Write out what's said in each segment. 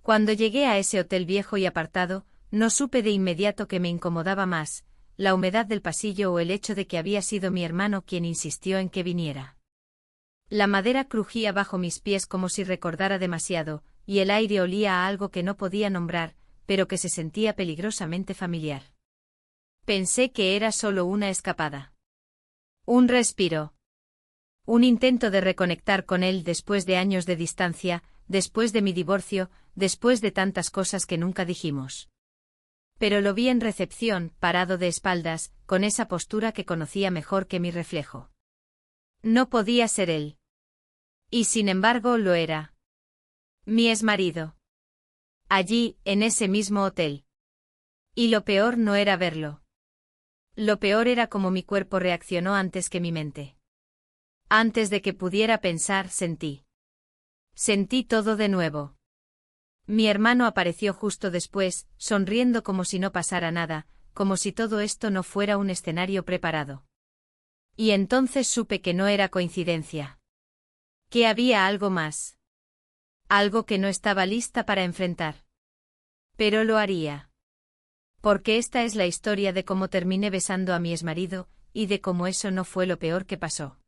Cuando llegué a ese hotel viejo y apartado, no supe de inmediato que me incomodaba más, la humedad del pasillo o el hecho de que había sido mi hermano quien insistió en que viniera. La madera crujía bajo mis pies como si recordara demasiado, y el aire olía a algo que no podía nombrar, pero que se sentía peligrosamente familiar. Pensé que era solo una escapada. Un respiro. Un intento de reconectar con él después de años de distancia, después de mi divorcio, después de tantas cosas que nunca dijimos. Pero lo vi en recepción, parado de espaldas, con esa postura que conocía mejor que mi reflejo. No podía ser él. Y sin embargo lo era. Mi exmarido. Allí, en ese mismo hotel. Y lo peor no era verlo. Lo peor era cómo mi cuerpo reaccionó antes que mi mente. Antes de que pudiera pensar, sentí. Sentí todo de nuevo. Mi hermano apareció justo después, sonriendo como si no pasara nada, como si todo esto no fuera un escenario preparado. Y entonces supe que no era coincidencia. Que había algo más. Algo que no estaba lista para enfrentar. Pero lo haría. Porque esta es la historia de cómo terminé besando a mi exmarido, y de cómo eso no fue lo peor que pasó.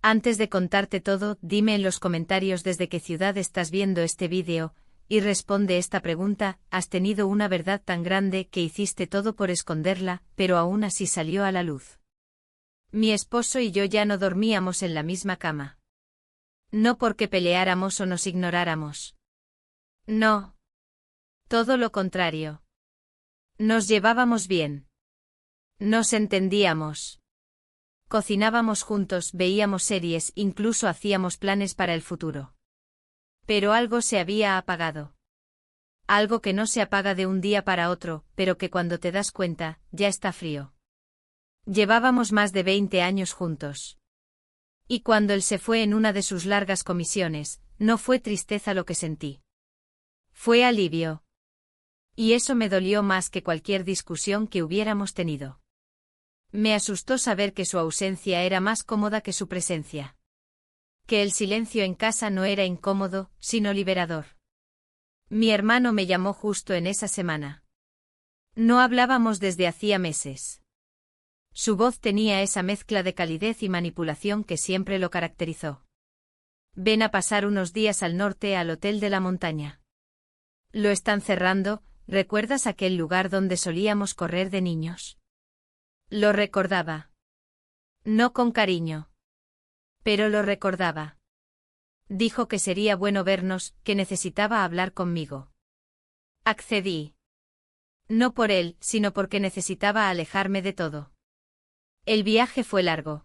Antes de contarte todo, dime en los comentarios desde qué ciudad estás viendo este vídeo, y responde esta pregunta: ¿has tenido una verdad tan grande que hiciste todo por esconderla, pero aún así salió a la luz? Mi esposo y yo ya no dormíamos en la misma cama. No porque peleáramos o nos ignoráramos. No. Todo lo contrario. Nos llevábamos bien. Nos entendíamos. Cocinábamos juntos, veíamos series, incluso hacíamos planes para el futuro. Pero algo se había apagado. Algo que no se apaga de un día para otro, pero que cuando te das cuenta, ya está frío. Llevábamos más de 20 años juntos. Y cuando él se fue en una de sus largas comisiones, no fue tristeza lo que sentí. Fue alivio. Y eso me dolió más que cualquier discusión que hubiéramos tenido. Me asustó saber que su ausencia era más cómoda que su presencia. Que el silencio en casa no era incómodo, sino liberador. Mi hermano me llamó justo en esa semana. No hablábamos desde hacía meses. Su voz tenía esa mezcla de calidez y manipulación que siempre lo caracterizó. Ven a pasar unos días al norte al Hotel de la Montaña. Lo están cerrando. ¿Recuerdas aquel lugar donde solíamos correr de niños? Lo recordaba. No con cariño. Pero lo recordaba. Dijo que sería bueno vernos, que necesitaba hablar conmigo. Accedí. No por él, sino porque necesitaba alejarme de todo. El viaje fue largo.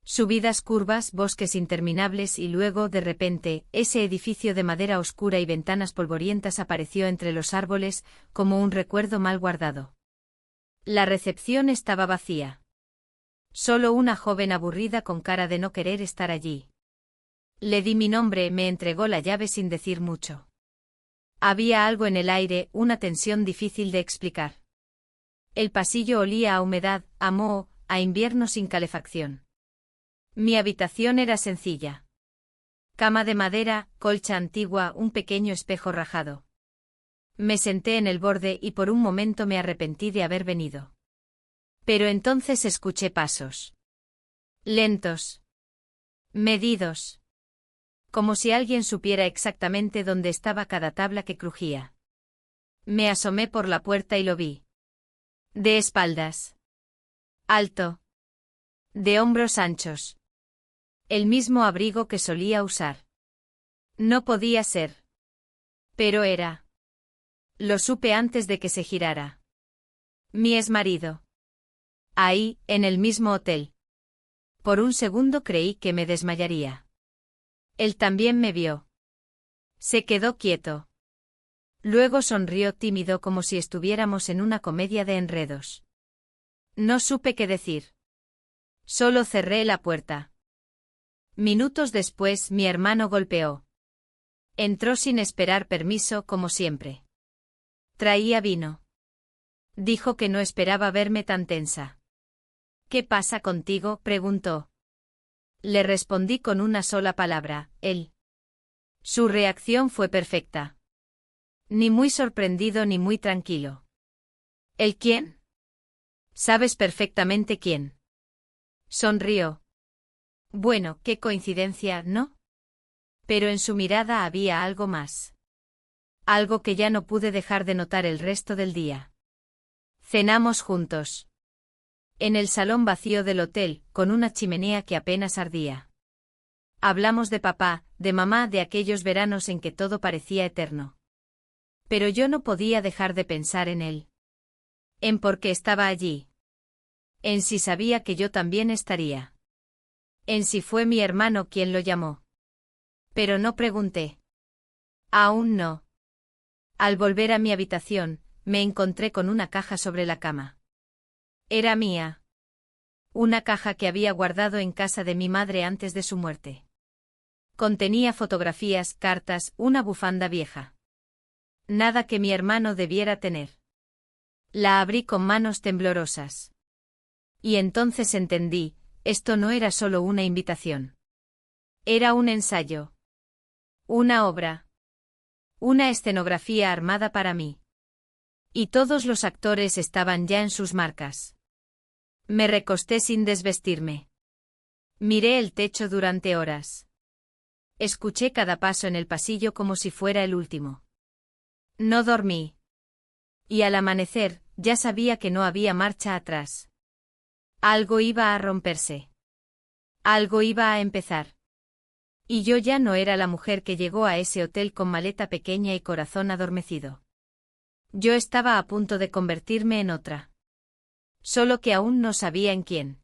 Subidas curvas, bosques interminables y luego, de repente, ese edificio de madera oscura y ventanas polvorientas apareció entre los árboles, como un recuerdo mal guardado. La recepción estaba vacía. Solo una joven aburrida con cara de no querer estar allí. Le di mi nombre, me entregó la llave sin decir mucho. Había algo en el aire, una tensión difícil de explicar. El pasillo olía a humedad, a moho, a invierno sin calefacción. Mi habitación era sencilla. Cama de madera, colcha antigua, un pequeño espejo rajado. Me senté en el borde y por un momento me arrepentí de haber venido. Pero entonces escuché pasos. Lentos. Medidos. Como si alguien supiera exactamente dónde estaba cada tabla que crujía. Me asomé por la puerta y lo vi. De espaldas. Alto. De hombros anchos. El mismo abrigo que solía usar. No podía ser. Pero era. Lo supe antes de que se girara. Mi exmarido. Ahí, en el mismo hotel. Por un segundo creí que me desmayaría. Él también me vio. Se quedó quieto. Luego sonrió tímido como si estuviéramos en una comedia de enredos. No supe qué decir. Solo cerré la puerta. Minutos después mi hermano golpeó. Entró sin esperar permiso como siempre. Traía vino. Dijo que no esperaba verme tan tensa. ¿Qué pasa contigo?, preguntó. Le respondí con una sola palabra, él. Su reacción fue perfecta. Ni muy sorprendido ni muy tranquilo. ¿El quién? Sabes perfectamente quién. Sonrió. Bueno, qué coincidencia, ¿no? Pero en su mirada había algo más. Algo que ya no pude dejar de notar el resto del día. Cenamos juntos. En el salón vacío del hotel, con una chimenea que apenas ardía. Hablamos de papá, de mamá, de aquellos veranos en que todo parecía eterno. Pero yo no podía dejar de pensar en él. En por qué estaba allí. En si sabía que yo también estaría. En si fue mi hermano quien lo llamó. Pero no pregunté. Aún no. Al volver a mi habitación, me encontré con una caja sobre la cama. Era mía. Una caja que había guardado en casa de mi madre antes de su muerte. Contenía fotografías, cartas, una bufanda vieja. Nada que mi hermano debiera tener. La abrí con manos temblorosas. Y entonces entendí, esto no era solo una invitación. Era un ensayo. Una obra. Una escenografía armada para mí. Y todos los actores estaban ya en sus marcas. Me recosté sin desvestirme. Miré el techo durante horas. Escuché cada paso en el pasillo como si fuera el último. No dormí. Y al amanecer, ya sabía que no había marcha atrás. Algo iba a romperse. Algo iba a empezar. Y yo ya no era la mujer que llegó a ese hotel con maleta pequeña y corazón adormecido. Yo estaba a punto de convertirme en otra. Solo que aún no sabía en quién.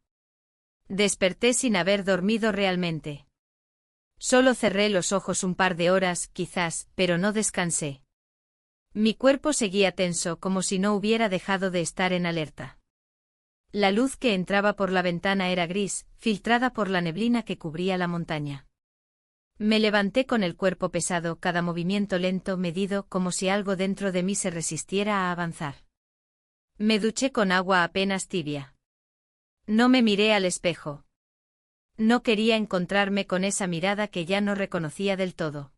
Desperté sin haber dormido realmente. Solo cerré los ojos un par de horas, quizás, pero no descansé. Mi cuerpo seguía tenso como si no hubiera dejado de estar en alerta. La luz que entraba por la ventana era gris, filtrada por la neblina que cubría la montaña. Me levanté con el cuerpo pesado, cada movimiento lento, medido, como si algo dentro de mí se resistiera a avanzar. Me duché con agua apenas tibia. No me miré al espejo. No quería encontrarme con esa mirada que ya no reconocía del todo.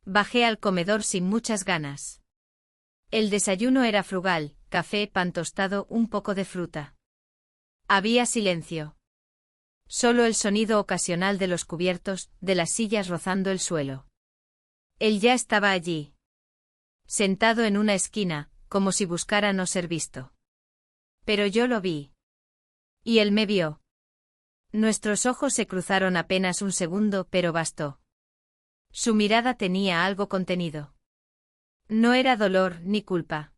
Bajé al comedor sin muchas ganas. El desayuno era frugal, café, pan tostado, un poco de fruta. Había silencio. Solo el sonido ocasional de los cubiertos, de las sillas rozando el suelo. Él ya estaba allí. Sentado en una esquina, como si buscara no ser visto. Pero yo lo vi. Y él me vio. Nuestros ojos se cruzaron apenas un segundo, pero bastó. Su mirada tenía algo contenido. No era dolor ni culpa.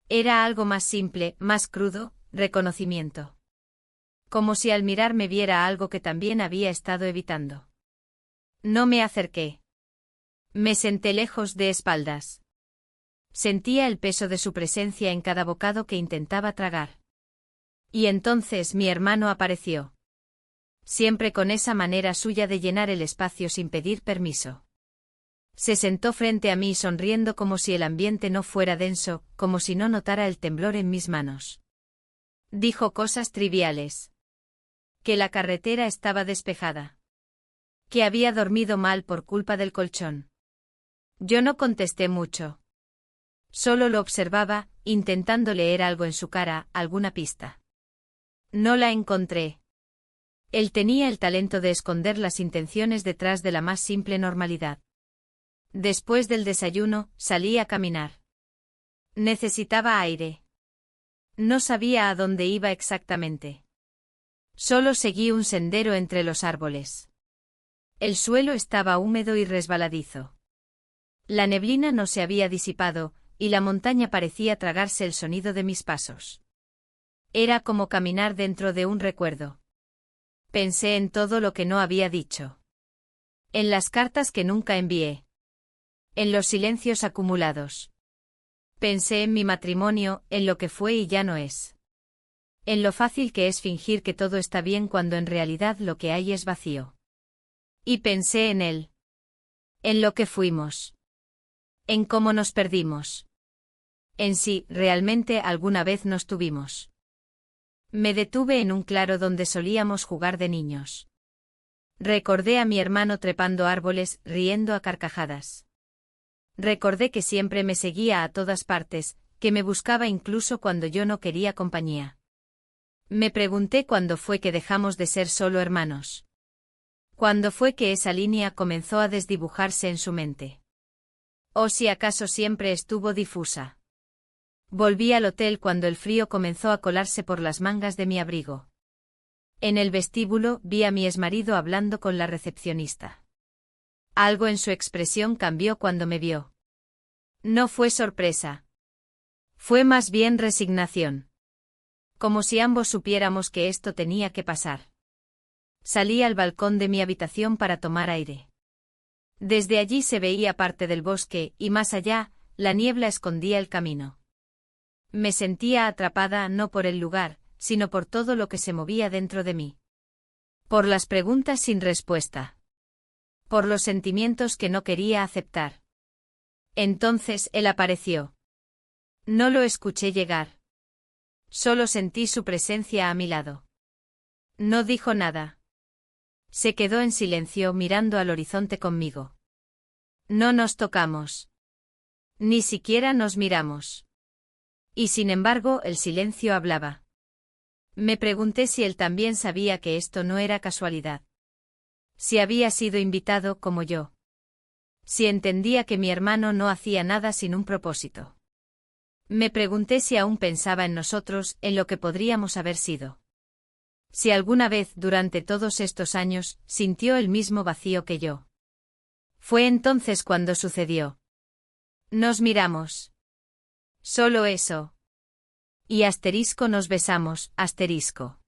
Era algo más simple, más crudo, reconocimiento. Como si al mirarme viera algo que también había estado evitando. No me acerqué. Me senté lejos, de espaldas. Sentía el peso de su presencia en cada bocado que intentaba tragar. Y entonces mi hermano apareció. Siempre con esa manera suya de llenar el espacio sin pedir permiso. Se sentó frente a mí sonriendo como si el ambiente no fuera denso, como si no notara el temblor en mis manos. Dijo cosas triviales. Que la carretera estaba despejada. Que había dormido mal por culpa del colchón. Yo no contesté mucho. Solo lo observaba, intentando leer algo en su cara, alguna pista. No la encontré. Él tenía el talento de esconder las intenciones detrás de la más simple normalidad. Después del desayuno, salí a caminar. Necesitaba aire. No sabía a dónde iba exactamente. Solo seguí un sendero entre los árboles. El suelo estaba húmedo y resbaladizo. La neblina no se había disipado, y la montaña parecía tragarse el sonido de mis pasos. Era como caminar dentro de un recuerdo. Pensé en todo lo que no había dicho. En las cartas que nunca envié. En los silencios acumulados. Pensé en mi matrimonio, en lo que fue y ya no es. En lo fácil que es fingir que todo está bien cuando en realidad lo que hay es vacío. Y pensé en él. En lo que fuimos. En cómo nos perdimos. En si, realmente alguna vez nos tuvimos. Me detuve en un claro donde solíamos jugar de niños. Recordé a mi hermano trepando árboles, riendo a carcajadas. Recordé que siempre me seguía a todas partes, que me buscaba incluso cuando yo no quería compañía. Me pregunté cuándo fue que dejamos de ser solo hermanos. ¿Cuándo fue que esa línea comenzó a desdibujarse en su mente? ¿O si acaso siempre estuvo difusa? Volví al hotel cuando el frío comenzó a colarse por las mangas de mi abrigo. En el vestíbulo vi a mi exmarido hablando con la recepcionista. Algo en su expresión cambió cuando me vio. No fue sorpresa. Fue más bien resignación. Como si ambos supiéramos que esto tenía que pasar. Salí al balcón de mi habitación para tomar aire. Desde allí se veía parte del bosque y más allá, la niebla escondía el camino. Me sentía atrapada no por el lugar, sino por todo lo que se movía dentro de mí. Por las preguntas sin respuesta. Por los sentimientos que no quería aceptar. Entonces él apareció. No lo escuché llegar. Solo sentí su presencia a mi lado. No dijo nada. Se quedó en silencio mirando al horizonte conmigo. No nos tocamos. Ni siquiera nos miramos. Y sin embargo el silencio hablaba. Me pregunté si él también sabía que esto no era casualidad. Si había sido invitado como yo. Si entendía que mi hermano no hacía nada sin un propósito. Me pregunté si aún pensaba en nosotros, en lo que podríamos haber sido. Si alguna vez durante todos estos años sintió el mismo vacío que yo. Fue entonces cuando sucedió. Nos miramos. Solo eso. Y asterisco nos besamos, asterisco.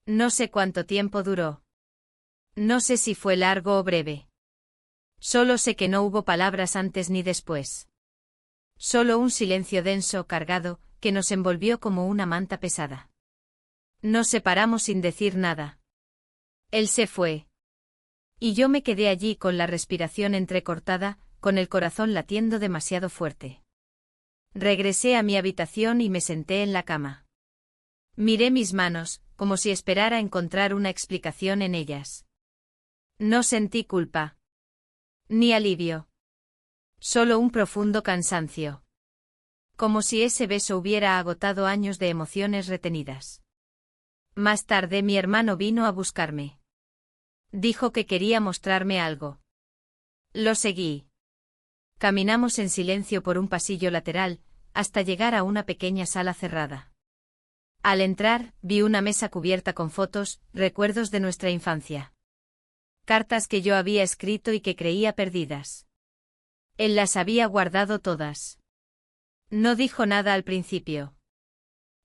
No sé cuánto tiempo duró. No sé si fue largo o breve. Solo sé que no hubo palabras antes ni después. Solo un silencio denso, cargado, que nos envolvió como una manta pesada. Nos separamos sin decir nada. Él se fue. Y yo me quedé allí con la respiración entrecortada, con el corazón latiendo demasiado fuerte. Regresé a mi habitación y me senté en la cama. Miré mis manos, como si esperara encontrar una explicación en ellas. No sentí culpa. Ni alivio. Solo un profundo cansancio. Como si ese beso hubiera agotado años de emociones retenidas. Más tarde mi hermano vino a buscarme. Dijo que quería mostrarme algo. Lo seguí. Caminamos en silencio por un pasillo lateral, hasta llegar a una pequeña sala cerrada. Al entrar, vi una mesa cubierta con fotos, recuerdos de nuestra infancia. Cartas que yo había escrito y que creía perdidas. Él las había guardado todas. No dijo nada al principio.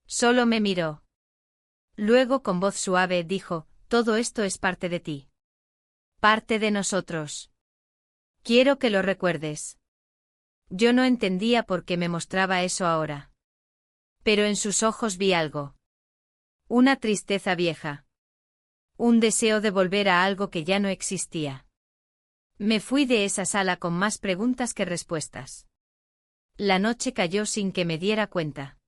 Solo me miró. Luego con voz suave dijo, todo esto es parte de ti. Parte de nosotros. Quiero que lo recuerdes. Yo no entendía por qué me mostraba eso ahora. Pero en sus ojos vi algo. Una tristeza vieja. Un deseo de volver a algo que ya no existía. Me fui de esa sala con más preguntas que respuestas. La noche cayó sin que me diera cuenta.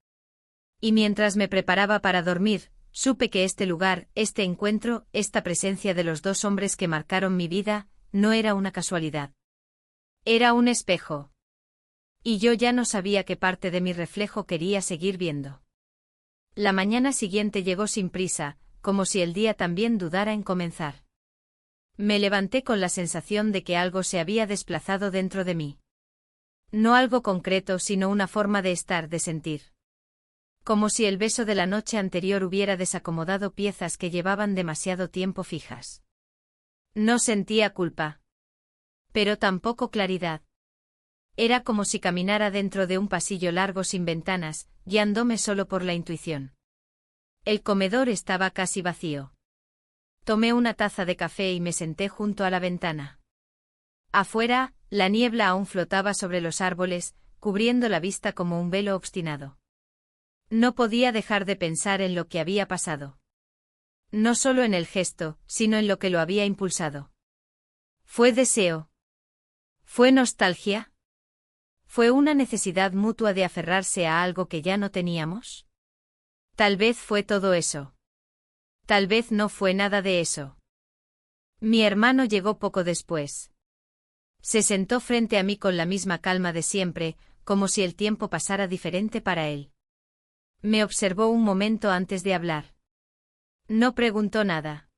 Y mientras me preparaba para dormir, supe que este lugar, este encuentro, esta presencia de los dos hombres que marcaron mi vida, no era una casualidad. Era un espejo. Y yo ya no sabía qué parte de mi reflejo quería seguir viendo. La mañana siguiente llegó sin prisa, como si el día también dudara en comenzar. Me levanté con la sensación de que algo se había desplazado dentro de mí. No algo concreto, sino una forma de estar, de sentir. Como si el beso de la noche anterior hubiera desacomodado piezas que llevaban demasiado tiempo fijas. No sentía culpa. Pero tampoco claridad. Era como si caminara dentro de un pasillo largo sin ventanas, guiándome solo por la intuición. El comedor estaba casi vacío. Tomé una taza de café y me senté junto a la ventana. Afuera, la niebla aún flotaba sobre los árboles, cubriendo la vista como un velo obstinado. No podía dejar de pensar en lo que había pasado. No solo en el gesto, sino en lo que lo había impulsado. ¿Fue deseo? ¿Fue nostalgia? ¿Fue una necesidad mutua de aferrarse a algo que ya no teníamos? Tal vez fue todo eso. Tal vez no fue nada de eso. Mi hermano llegó poco después. Se sentó frente a mí con la misma calma de siempre, como si el tiempo pasara diferente para él. Me observó un momento antes de hablar. No preguntó nada.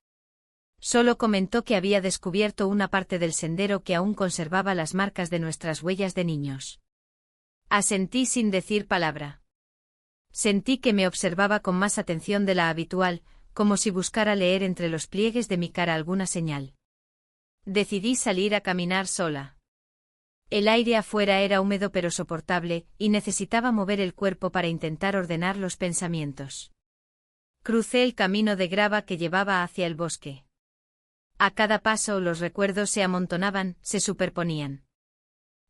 Solo comentó que había descubierto una parte del sendero que aún conservaba las marcas de nuestras huellas de niños. Asentí sin decir palabra. Sentí que me observaba con más atención de la habitual, como si buscara leer entre los pliegues de mi cara alguna señal. Decidí salir a caminar sola. El aire afuera era húmedo pero soportable, y necesitaba mover el cuerpo para intentar ordenar los pensamientos. Crucé el camino de grava que llevaba hacia el bosque. A cada paso los recuerdos se amontonaban, se superponían.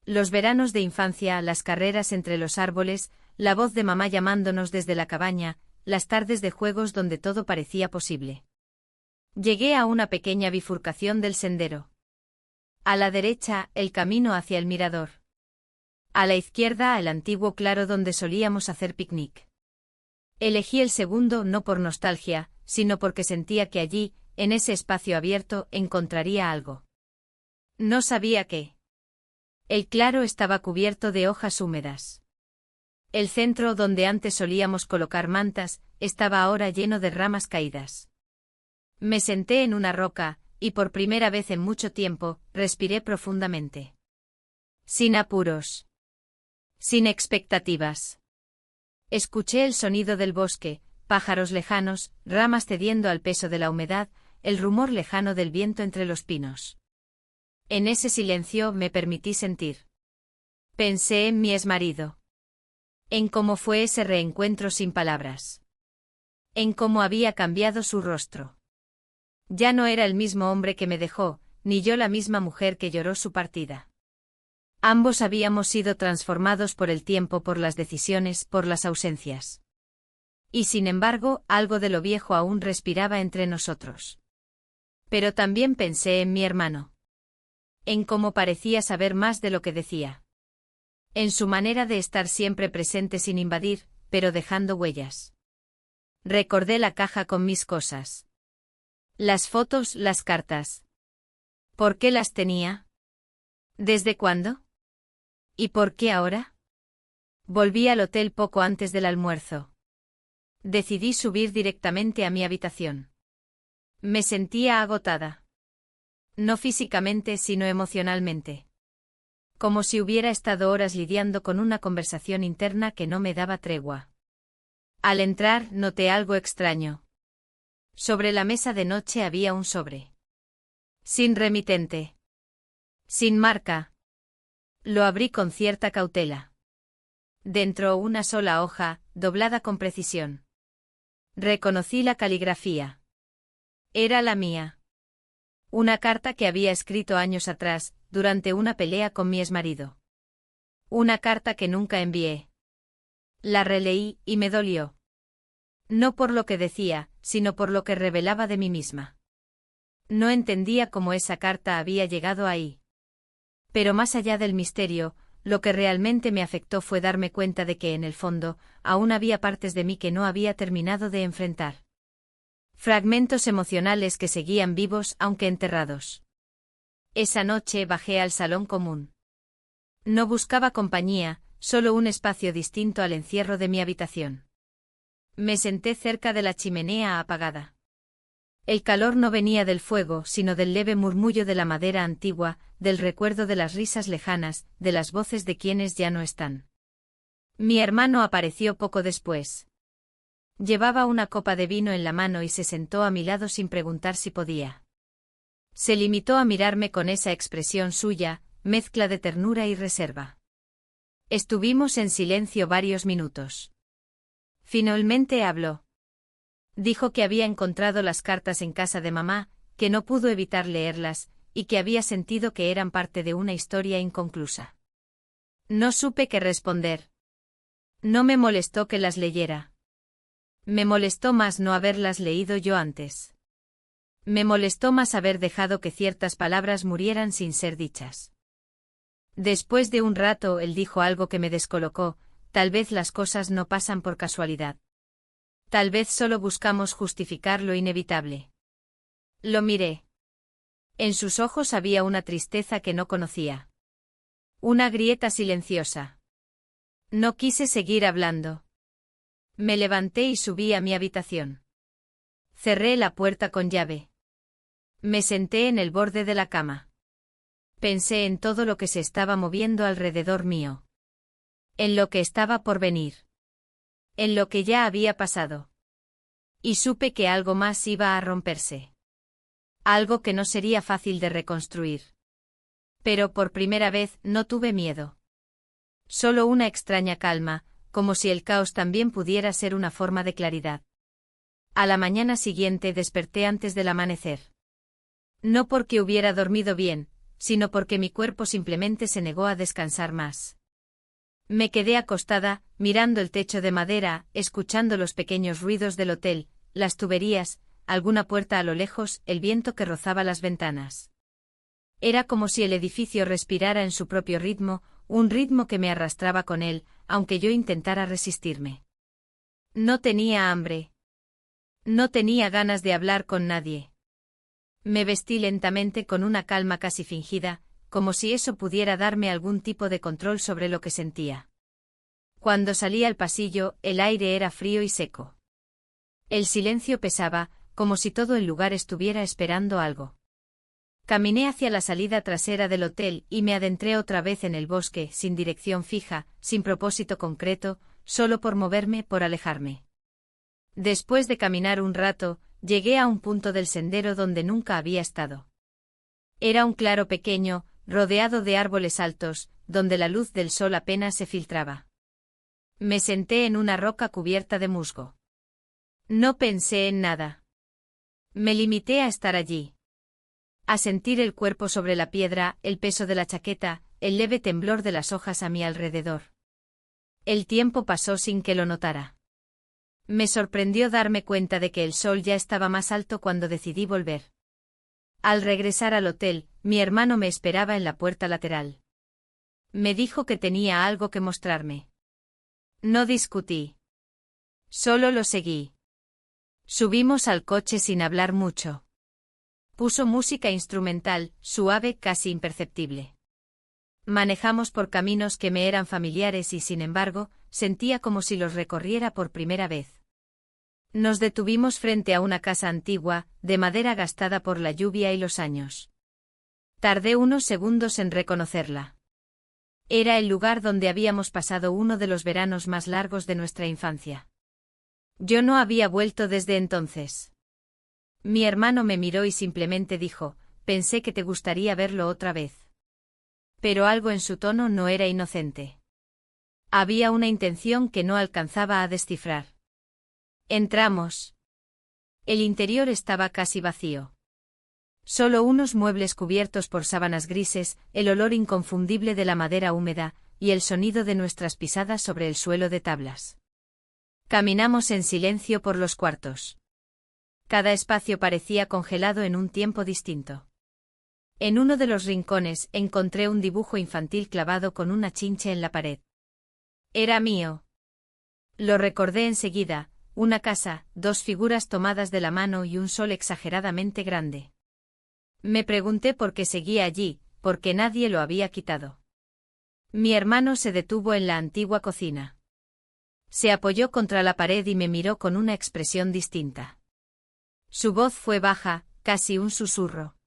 Los veranos de infancia, las carreras entre los árboles, la voz de mamá llamándonos desde la cabaña, las tardes de juegos donde todo parecía posible. Llegué a una pequeña bifurcación del sendero. A la derecha, el camino hacia el mirador. A la izquierda, el antiguo claro donde solíamos hacer picnic. Elegí el segundo no por nostalgia, sino porque sentía que allí, en ese espacio abierto, encontraría algo. No sabía qué. El claro estaba cubierto de hojas húmedas. El centro donde antes solíamos colocar mantas, estaba ahora lleno de ramas caídas. Me senté en una roca, y por primera vez en mucho tiempo, respiré profundamente. Sin apuros. Sin expectativas. Escuché el sonido del bosque, pájaros lejanos, ramas cediendo al peso de la humedad, el rumor lejano del viento entre los pinos. En ese silencio me permití sentir. Pensé en mi exmarido. En cómo fue ese reencuentro sin palabras. En cómo había cambiado su rostro. Ya no era el mismo hombre que me dejó, ni yo la misma mujer que lloró su partida. Ambos habíamos sido transformados por el tiempo, por las decisiones, por las ausencias. Y sin embargo, algo de lo viejo aún respiraba entre nosotros. Pero también pensé en mi hermano. En cómo parecía saber más de lo que decía. En su manera de estar siempre presente sin invadir, pero dejando huellas. Recordé la caja con mis cosas. Las fotos, las cartas. ¿Por qué las tenía? ¿Desde cuándo? ¿Y por qué ahora? Volví al hotel poco antes del almuerzo. Decidí subir directamente a mi habitación. Me sentía agotada. No físicamente, sino emocionalmente. Como si hubiera estado horas lidiando con una conversación interna que no me daba tregua. Al entrar, noté algo extraño. Sobre la mesa de noche había un sobre. Sin remitente. Sin marca. Lo abrí con cierta cautela. Dentro una sola hoja, doblada con precisión. Reconocí la caligrafía. Era la mía. Una carta que había escrito años atrás, durante una pelea con mi exmarido. Una carta que nunca envié. La releí, y me dolió. No por lo que decía, sino por lo que revelaba de mí misma. No entendía cómo esa carta había llegado ahí. Pero más allá del misterio, lo que realmente me afectó fue darme cuenta de que en el fondo, aún había partes de mí que no había terminado de enfrentar. Fragmentos emocionales que seguían vivos aunque enterrados. Esa noche bajé al salón común. No buscaba compañía, solo un espacio distinto al encierro de mi habitación. Me senté cerca de la chimenea apagada. El calor no venía del fuego, sino del leve murmullo de la madera antigua, del recuerdo de las risas lejanas, de las voces de quienes ya no están. Mi hermano apareció poco después. Llevaba una copa de vino en la mano y se sentó a mi lado sin preguntar si podía. Se limitó a mirarme con esa expresión suya, mezcla de ternura y reserva. Estuvimos en silencio varios minutos. Finalmente habló. Dijo que había encontrado las cartas en casa de mamá, que no pudo evitar leerlas, y que había sentido que eran parte de una historia inconclusa. No supe qué responder. No me molestó que las leyera. Me molestó más no haberlas leído yo antes. Me molestó más haber dejado que ciertas palabras murieran sin ser dichas. Después de un rato él dijo algo que me descolocó: tal vez las cosas no pasan por casualidad. Tal vez solo buscamos justificar lo inevitable. Lo miré. En sus ojos había una tristeza que no conocía. Una grieta silenciosa. No quise seguir hablando. Me levanté y subí a mi habitación. Cerré la puerta con llave. Me senté en el borde de la cama. Pensé en todo lo que se estaba moviendo alrededor mío. En lo que estaba por venir. En lo que ya había pasado. Y supe que algo más iba a romperse. Algo que no sería fácil de reconstruir. Pero por primera vez no tuve miedo. Solo una extraña calma, como si el caos también pudiera ser una forma de claridad. A la mañana siguiente desperté antes del amanecer. No porque hubiera dormido bien, sino porque mi cuerpo simplemente se negó a descansar más. Me quedé acostada, mirando el techo de madera, escuchando los pequeños ruidos del hotel, las tuberías, alguna puerta a lo lejos, el viento que rozaba las ventanas. Era como si el edificio respirara en su propio ritmo, un ritmo que me arrastraba con él, aunque yo intentara resistirme. No tenía hambre. No tenía ganas de hablar con nadie. Me vestí lentamente con una calma casi fingida, como si eso pudiera darme algún tipo de control sobre lo que sentía. Cuando salí al pasillo, el aire era frío y seco. El silencio pesaba, como si todo el lugar estuviera esperando algo. Caminé hacia la salida trasera del hotel y me adentré otra vez en el bosque, sin dirección fija, sin propósito concreto, solo por moverme, por alejarme. Después de caminar un rato, llegué a un punto del sendero donde nunca había estado. Era un claro pequeño, rodeado de árboles altos, donde la luz del sol apenas se filtraba. Me senté en una roca cubierta de musgo. No pensé en nada. Me limité a estar allí. A sentir el cuerpo sobre la piedra, el peso de la chaqueta, el leve temblor de las hojas a mi alrededor. El tiempo pasó sin que lo notara. Me sorprendió darme cuenta de que el sol ya estaba más alto cuando decidí volver. Al regresar al hotel, mi hermano me esperaba en la puerta lateral. Me dijo que tenía algo que mostrarme. No discutí. Solo lo seguí. Subimos al coche sin hablar mucho. Puso música instrumental, suave, casi imperceptible. Manejamos por caminos que me eran familiares y sin embargo, sentía como si los recorriera por primera vez. Nos detuvimos frente a una casa antigua, de madera gastada por la lluvia y los años. Tardé unos segundos en reconocerla. Era el lugar donde habíamos pasado uno de los veranos más largos de nuestra infancia. Yo no había vuelto desde entonces. Mi hermano me miró y simplemente dijo, pensé que te gustaría verlo otra vez. Pero algo en su tono no era inocente. Había una intención que no alcanzaba a descifrar. Entramos. El interior estaba casi vacío. Solo unos muebles cubiertos por sábanas grises, el olor inconfundible de la madera húmeda, y el sonido de nuestras pisadas sobre el suelo de tablas. Caminamos en silencio por los cuartos. Cada espacio parecía congelado en un tiempo distinto. En uno de los rincones encontré un dibujo infantil clavado con una chinche en la pared. Era mío. Lo recordé enseguida, una casa, dos figuras tomadas de la mano y un sol exageradamente grande. Me pregunté por qué seguía allí, porque nadie lo había quitado. Mi hermano se detuvo en la antigua cocina. Se apoyó contra la pared y me miró con una expresión distinta. Su voz fue baja, casi un susurro.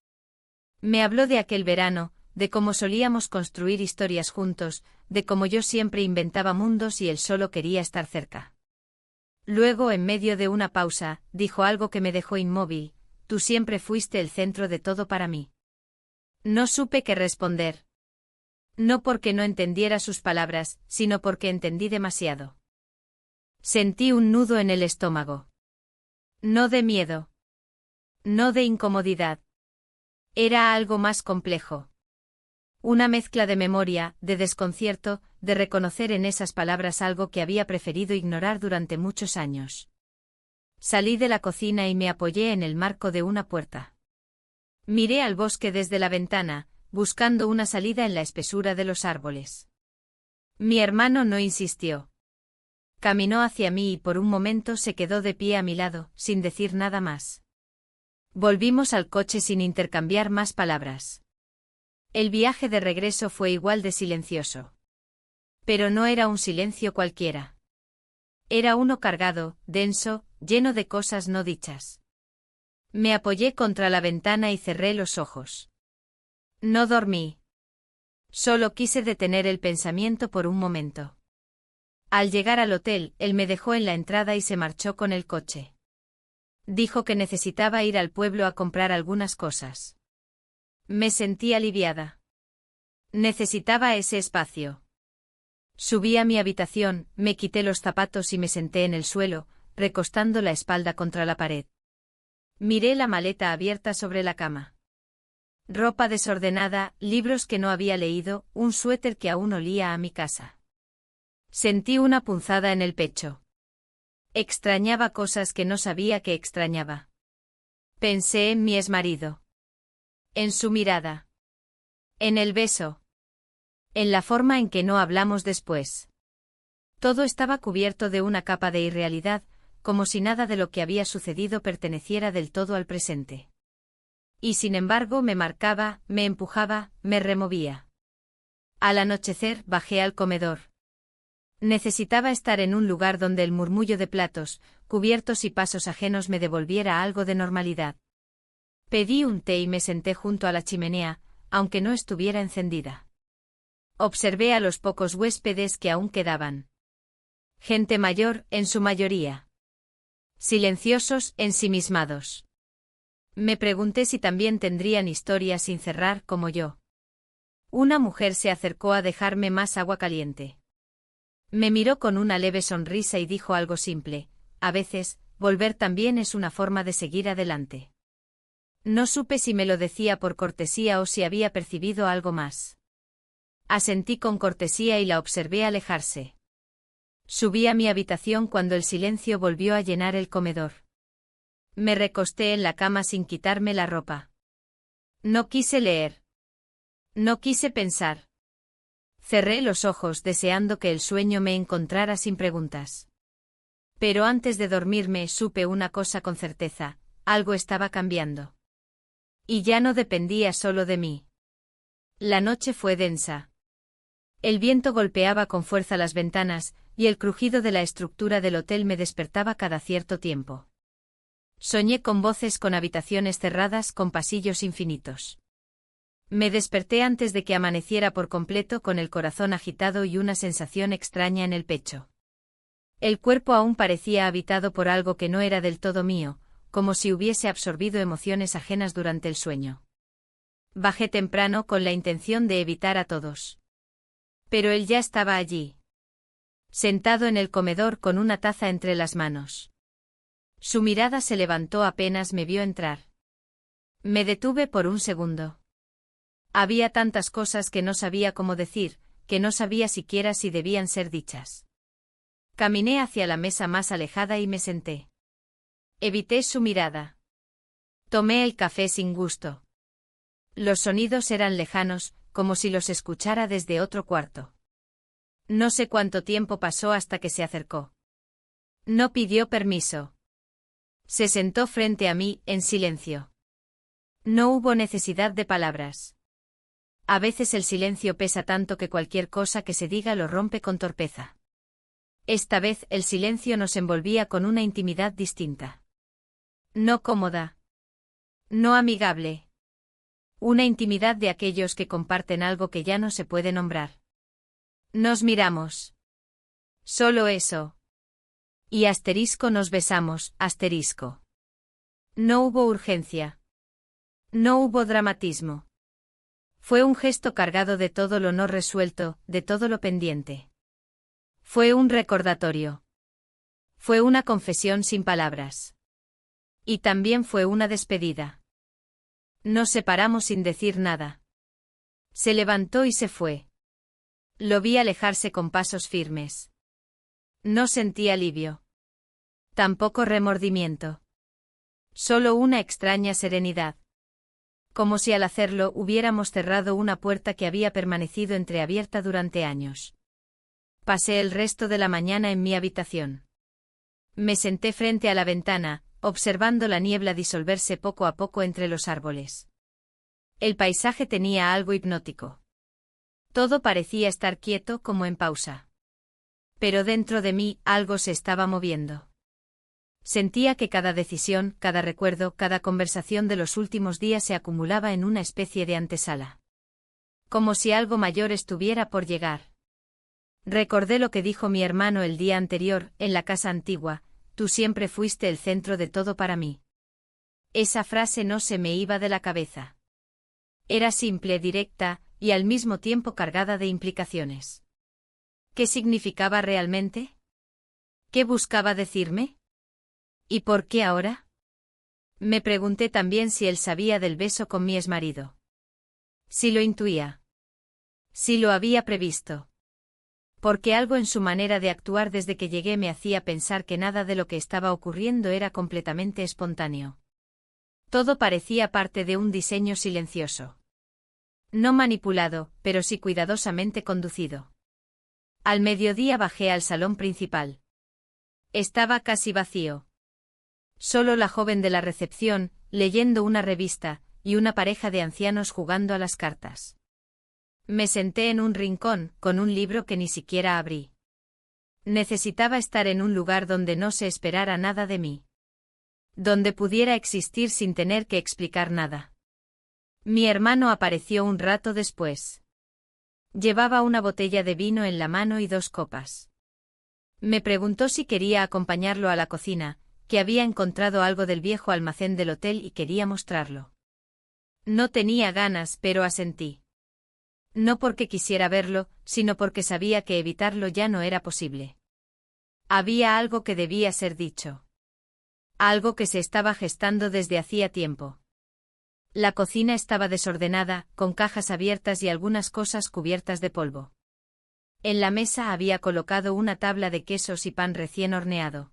Me habló de aquel verano, de cómo solíamos construir historias juntos, de cómo yo siempre inventaba mundos y él solo quería estar cerca. Luego, en medio de una pausa, dijo algo que me dejó inmóvil: tú siempre fuiste el centro de todo para mí. No supe qué responder. No porque no entendiera sus palabras, sino porque entendí demasiado. Sentí un nudo en el estómago. No de miedo. No de incomodidad. Era algo más complejo. Una mezcla de memoria, de desconcierto, de reconocer en esas palabras algo que había preferido ignorar durante muchos años. Salí de la cocina y me apoyé en el marco de una puerta. Miré al bosque desde la ventana, buscando una salida en la espesura de los árboles. Mi hermano no insistió. Caminó hacia mí y por un momento se quedó de pie a mi lado, sin decir nada más. Volvimos al coche sin intercambiar más palabras. El viaje de regreso fue igual de silencioso. Pero no era un silencio cualquiera. Era uno cargado, denso, lleno de cosas no dichas. Me apoyé contra la ventana y cerré los ojos. No dormí. Solo quise detener el pensamiento por un momento. Al llegar al hotel, él me dejó en la entrada y se marchó con el coche. Dijo que necesitaba ir al pueblo a comprar algunas cosas. Me sentí aliviada. Necesitaba ese espacio. Subí a mi habitación, me quité los zapatos y me senté en el suelo, recostando la espalda contra la pared. Miré la maleta abierta sobre la cama. Ropa desordenada, libros que no había leído, un suéter que aún olía a mi casa. Sentí una punzada en el pecho. Extrañaba cosas que no sabía que extrañaba. Pensé en mi exmarido. En su mirada. En el beso. En la forma en que no hablamos después. Todo estaba cubierto de una capa de irrealidad, como si nada de lo que había sucedido perteneciera del todo al presente. Y sin embargo me marcaba, me empujaba, me removía. Al anochecer bajé al comedor. Necesitaba estar en un lugar donde el murmullo de platos, cubiertos y pasos ajenos me devolviera algo de normalidad. Pedí un té y me senté junto a la chimenea, aunque no estuviera encendida. Observé a los pocos huéspedes que aún quedaban. Gente mayor, en su mayoría. Silenciosos, ensimismados. Me pregunté si también tendrían historias sin cerrar como yo. Una mujer se acercó a dejarme más agua caliente. Me miró con una leve sonrisa y dijo algo simple: a veces, volver también es una forma de seguir adelante. No supe si me lo decía por cortesía o si había percibido algo más. Asentí con cortesía y la observé alejarse. Subí a mi habitación cuando el silencio volvió a llenar el comedor. Me recosté en la cama sin quitarme la ropa. No quise leer. No quise pensar. Cerré los ojos deseando que el sueño me encontrara sin preguntas. Pero antes de dormirme supe una cosa con certeza: algo estaba cambiando. Y ya no dependía solo de mí. La noche fue densa. El viento golpeaba con fuerza las ventanas, y el crujido de la estructura del hotel me despertaba cada cierto tiempo. Soñé con voces, con habitaciones cerradas, con pasillos infinitos. Me desperté antes de que amaneciera por completo, con el corazón agitado y una sensación extraña en el pecho. El cuerpo aún parecía habitado por algo que no era del todo mío, como si hubiese absorbido emociones ajenas durante el sueño. Bajé temprano con la intención de evitar a todos. Pero él ya estaba allí. Sentado en el comedor con una taza entre las manos. Su mirada se levantó apenas me vio entrar. Me detuve por un segundo. Había tantas cosas que no sabía cómo decir, que no sabía siquiera si debían ser dichas. Caminé hacia la mesa más alejada y me senté. Evité su mirada. Tomé el café sin gusto. Los sonidos eran lejanos, como si los escuchara desde otro cuarto. No sé cuánto tiempo pasó hasta que se acercó. No pidió permiso. Se sentó frente a mí, en silencio. No hubo necesidad de palabras. A veces el silencio pesa tanto que cualquier cosa que se diga lo rompe con torpeza. Esta vez el silencio nos envolvía con una intimidad distinta. No cómoda. No amigable. Una intimidad de aquellos que comparten algo que ya no se puede nombrar. Nos miramos. Solo eso. Y asterisco nos besamos, asterisco. No hubo urgencia. No hubo dramatismo. Fue un gesto cargado de todo lo no resuelto, de todo lo pendiente. Fue un recordatorio. Fue una confesión sin palabras. Y también fue una despedida. Nos separamos sin decir nada. Se levantó y se fue. Lo vi alejarse con pasos firmes. No sentí alivio. Tampoco remordimiento. Solo una extraña serenidad. Como si al hacerlo hubiéramos cerrado una puerta que había permanecido entreabierta durante años. Pasé el resto de la mañana en mi habitación. Me senté frente a la ventana, observando la niebla disolverse poco a poco entre los árboles. El paisaje tenía algo hipnótico. Todo parecía estar quieto, como en pausa. Pero dentro de mí algo se estaba moviendo. Sentía que cada decisión, cada recuerdo, cada conversación de los últimos días se acumulaba en una especie de antesala. Como si algo mayor estuviera por llegar. Recordé lo que dijo mi hermano el día anterior, en la casa antigua: tú siempre fuiste el centro de todo para mí. Esa frase no se me iba de la cabeza. Era simple, directa, y al mismo tiempo cargada de implicaciones. ¿Qué significaba realmente? ¿Qué buscaba decirme? ¿Y por qué ahora? Me pregunté también si él sabía del beso con mi exmarido. Si lo intuía. Si lo había previsto. Porque algo en su manera de actuar desde que llegué me hacía pensar que nada de lo que estaba ocurriendo era completamente espontáneo. Todo parecía parte de un diseño silencioso. No manipulado, pero sí cuidadosamente conducido. Al mediodía bajé al salón principal. Estaba casi vacío. Solo la joven de la recepción, leyendo una revista, y una pareja de ancianos jugando a las cartas. Me senté en un rincón, con un libro que ni siquiera abrí. Necesitaba estar en un lugar donde no se esperara nada de mí. Donde pudiera existir sin tener que explicar nada. Mi hermano apareció un rato después. Llevaba una botella de vino en la mano y 2 copas. Me preguntó si quería acompañarlo a la cocina, que había encontrado algo del viejo almacén del hotel y quería mostrarlo. No tenía ganas, pero asentí. No porque quisiera verlo, sino porque sabía que evitarlo ya no era posible. Había algo que debía ser dicho. Algo que se estaba gestando desde hacía tiempo. La cocina estaba desordenada, con cajas abiertas y algunas cosas cubiertas de polvo. En la mesa había colocado una tabla de quesos y pan recién horneado.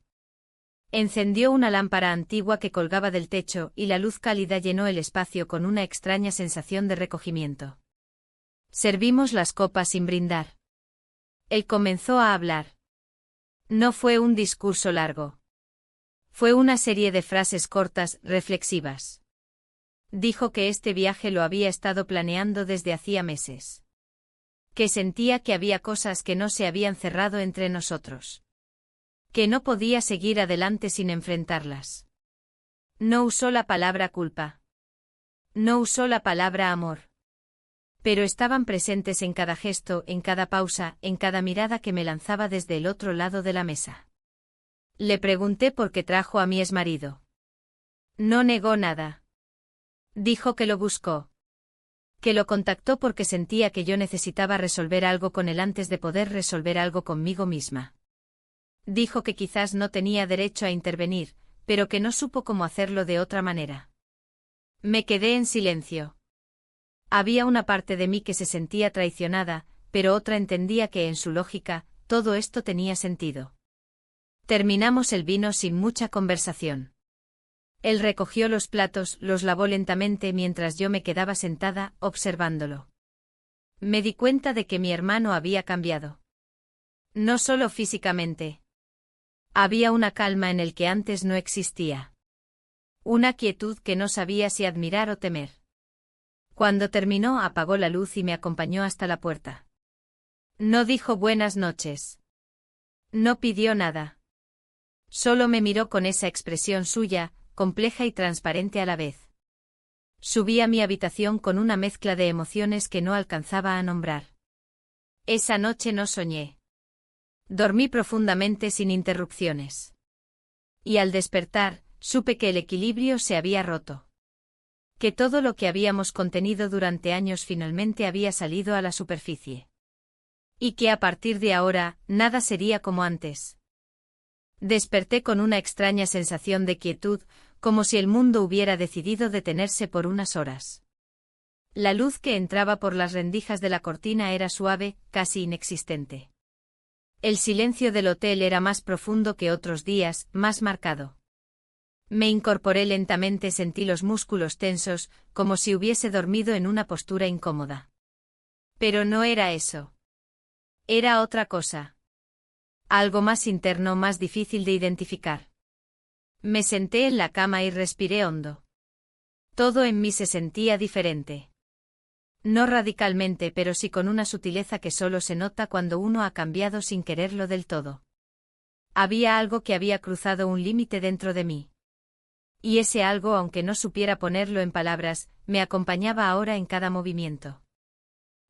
Encendió una lámpara antigua que colgaba del techo y la luz cálida llenó el espacio con una extraña sensación de recogimiento. Servimos las copas sin brindar. Él comenzó a hablar. No fue un discurso largo. Fue una serie de frases cortas, reflexivas. Dijo que este viaje lo había estado planeando desde hacía meses. Que sentía que había cosas que no se habían cerrado entre nosotros. Que no podía seguir adelante sin enfrentarlas. No usó la palabra culpa. No usó la palabra amor. Pero estaban presentes en cada gesto, en cada pausa, en cada mirada que me lanzaba desde el otro lado de la mesa. Le pregunté por qué trajo a mi exmarido. No negó nada. Dijo que lo buscó. Que lo contactó porque sentía que yo necesitaba resolver algo con él antes de poder resolver algo conmigo misma. Dijo que quizás no tenía derecho a intervenir, pero que no supo cómo hacerlo de otra manera. Me quedé en silencio. Había una parte de mí que se sentía traicionada, pero otra entendía que en su lógica, todo esto tenía sentido. Terminamos el vino sin mucha conversación. Él recogió los platos, los lavó lentamente mientras yo me quedaba sentada, observándolo. Me di cuenta de que mi hermano había cambiado. No solo físicamente. Había una calma en el que antes no existía. Una quietud que no sabía si admirar o temer. Cuando terminó, apagó la luz y me acompañó hasta la puerta. No dijo buenas noches. No pidió nada. Solo me miró con esa expresión suya, compleja y transparente a la vez. Subí a mi habitación con una mezcla de emociones que no alcanzaba a nombrar. Esa noche no soñé. Dormí profundamente sin interrupciones. Y al despertar, supe que el equilibrio se había roto. Que todo lo que habíamos contenido durante años finalmente había salido a la superficie. Y que a partir de ahora, nada sería como antes. Desperté con una extraña sensación de quietud, como si el mundo hubiera decidido detenerse por unas horas. La luz que entraba por las rendijas de la cortina era suave, casi inexistente. El silencio del hotel era más profundo que otros días, más marcado. Me incorporé lentamente, sentí los músculos tensos, como si hubiese dormido en una postura incómoda. Pero no era eso. Era otra cosa. Algo más interno, más difícil de identificar. Me senté en la cama y respiré hondo. Todo en mí se sentía diferente. No radicalmente, pero sí con una sutileza que solo se nota cuando uno ha cambiado sin quererlo del todo. Había algo que había cruzado un límite dentro de mí. Y ese algo, aunque no supiera ponerlo en palabras, me acompañaba ahora en cada movimiento.